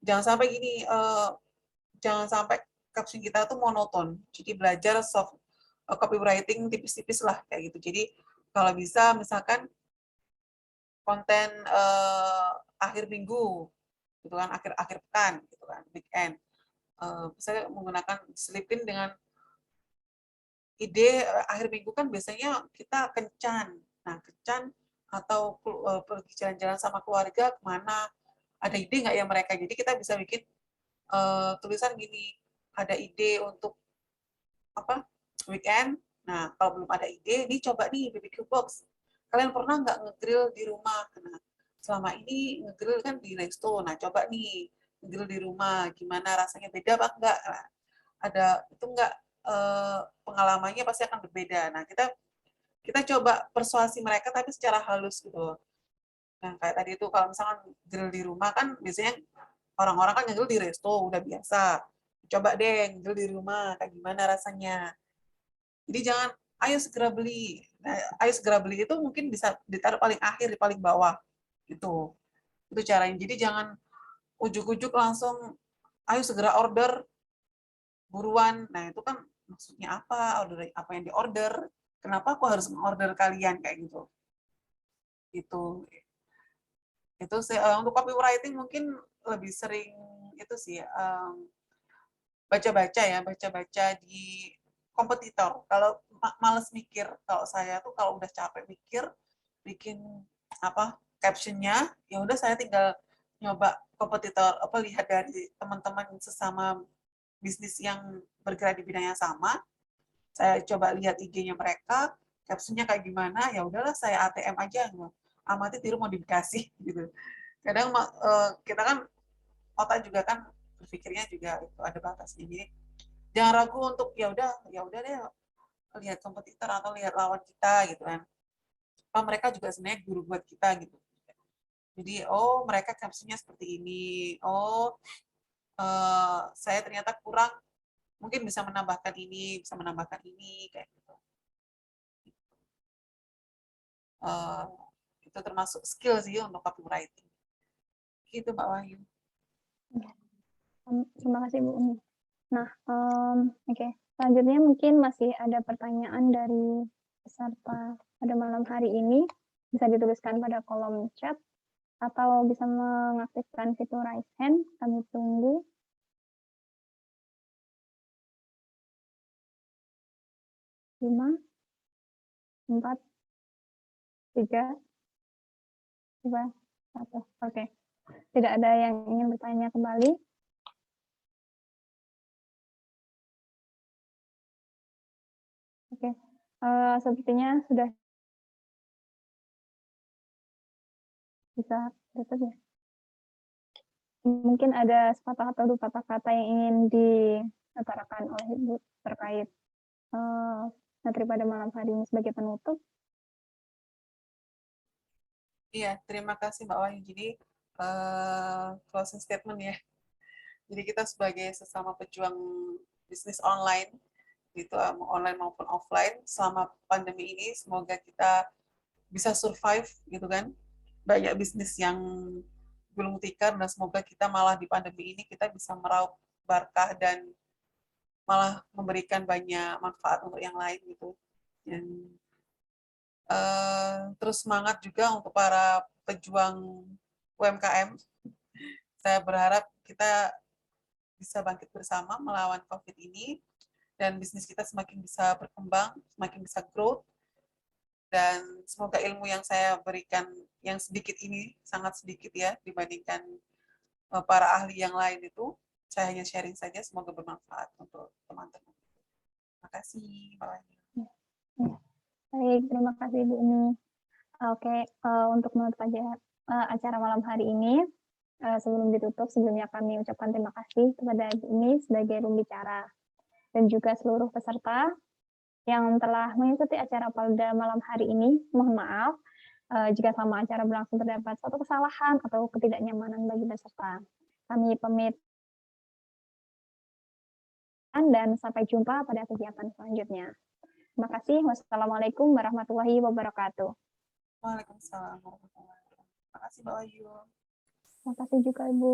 jangan sampai gini, jangan sampai caption kita tuh monoton. Jadi belajar copywriting tipis-tipis lah kayak gitu. Jadi kalau bisa misalkan konten akhir minggu, gitu kan, akhir pekan, gitu kan, weekend. Bisa menggunakan selipin dengan ide akhir minggu kan biasanya kita kencan. Nah, kencan atau pergi jalan-jalan sama keluarga kemana, ada ide nggak ya mereka? Jadi kita bisa bikin tulisan gini, ada ide untuk apa weekend. Nah, kalau belum ada ide, ini coba nih BBQ box. Kalian pernah nggak ngegrill di rumah? Nah, selama ini ngegrill kan di resto. Nah, coba nih ngegrill di rumah, gimana rasanya, beda apa enggak? Nah, ada itu enggak pengalamannya pasti akan berbeda. Nah, kita kita coba persuasi mereka tapi secara halus gitu. Nah, kayak tadi itu kalau misalkan grill di rumah kan biasanya orang-orang kan ngegrill di resto udah biasa. Coba deh ngegrill di rumah kayak gimana rasanya. Jadi jangan ayo segera beli. Nah, ayo segera beli itu mungkin bisa ditaruh paling akhir, di paling bawah. Itu. Itu caranya. Jadi jangan ujuk-ujuk langsung ayo segera order buruan. Nah, itu kan maksudnya apa? Order apa yang diorder? Kenapa aku harus mengorder kalian kayak gitu? Itu. Itu sih untuk copywriting mungkin lebih sering itu sih baca-baca ya, baca-baca di kompetitor. Kalau males mikir, kalau saya tuh kalau udah capek mikir, bikin apa captionnya, ya udah saya tinggal nyoba kompetitor, apa lihat dari teman-teman sesama bisnis yang bergerak di bidang yang sama, saya coba lihat IG-nya mereka, captionnya kayak gimana, ya udahlah saya ATM aja, amati tiru modifikasi gitu. Kadang kita kan otak juga kan berpikirnya juga itu ada batasnya. Jadi jangan ragu untuk ya udah deh lihat kompetitor atau lihat lawan kita gitu kan. Apa mereka juga sebenarnya guru buat kita gitu. Jadi oh mereka captionnya seperti ini. Oh saya ternyata kurang, mungkin bisa menambahkan ini, bisa menambahkan ini kayak gitu. Uh, itu termasuk skill sih untuk copywriting. Gitu Mbak Wahyu. Terima kasih Bu Umi. Nah, oke. Selanjutnya mungkin masih ada pertanyaan dari peserta pada malam hari ini. Bisa dituliskan pada kolom chat atau bisa mengaktifkan fitur raise hand. Kami tunggu. Lima, 4, 3, 2, 1. Oke. Tidak ada yang ingin bertanya kembali? Oke, sepertinya sudah bisa tutup ya. Mungkin ada sepatah atau 2 patah kata yang ingin diutarakan oleh Ibu terkait, materi pada malam hari ini sebagai penutup? Iya, terima kasih Mbak Wahyu. Jadi, closing statement ya. Jadi kita sebagai sesama pejuang bisnis online, itu mau online maupun offline, selama pandemi ini semoga kita bisa survive gitu kan. Banyak bisnis yang gulung tikar dan semoga kita malah di pandemi ini kita bisa meraup berkah dan malah memberikan banyak manfaat untuk yang lain gitu. Dan terus semangat juga untuk para pejuang UMKM. Saya berharap kita bisa bangkit bersama melawan COVID ini dan bisnis kita semakin bisa berkembang, semakin bisa growth, dan semoga ilmu yang saya berikan yang sedikit ini, sangat sedikit ya dibandingkan para ahli yang lain itu, saya hanya sharing saja, semoga bermanfaat untuk teman-teman. Terima kasih, Mbak Wahyu. Baik, terima kasih Ibu Umi. Oke, untuk menutup acara malam hari ini, sebelum ditutup, sebelumnya kami ucapkan terima kasih kepada Ibu Umi sebagai pembicara dan juga seluruh peserta yang telah mengikuti acara pada malam hari ini. Mohon maaf jika selama acara berlangsung terdapat suatu kesalahan atau ketidaknyamanan bagi peserta. Kami pamit dan sampai jumpa pada kegiatan selanjutnya. Terima kasih. Wassalamualaikum warahmatullahi wabarakatuh. Waalaikumsalam warahmatullahi wabarakatuh. Terima kasih, Mbak Wahyu. Terima kasih juga, Ibu.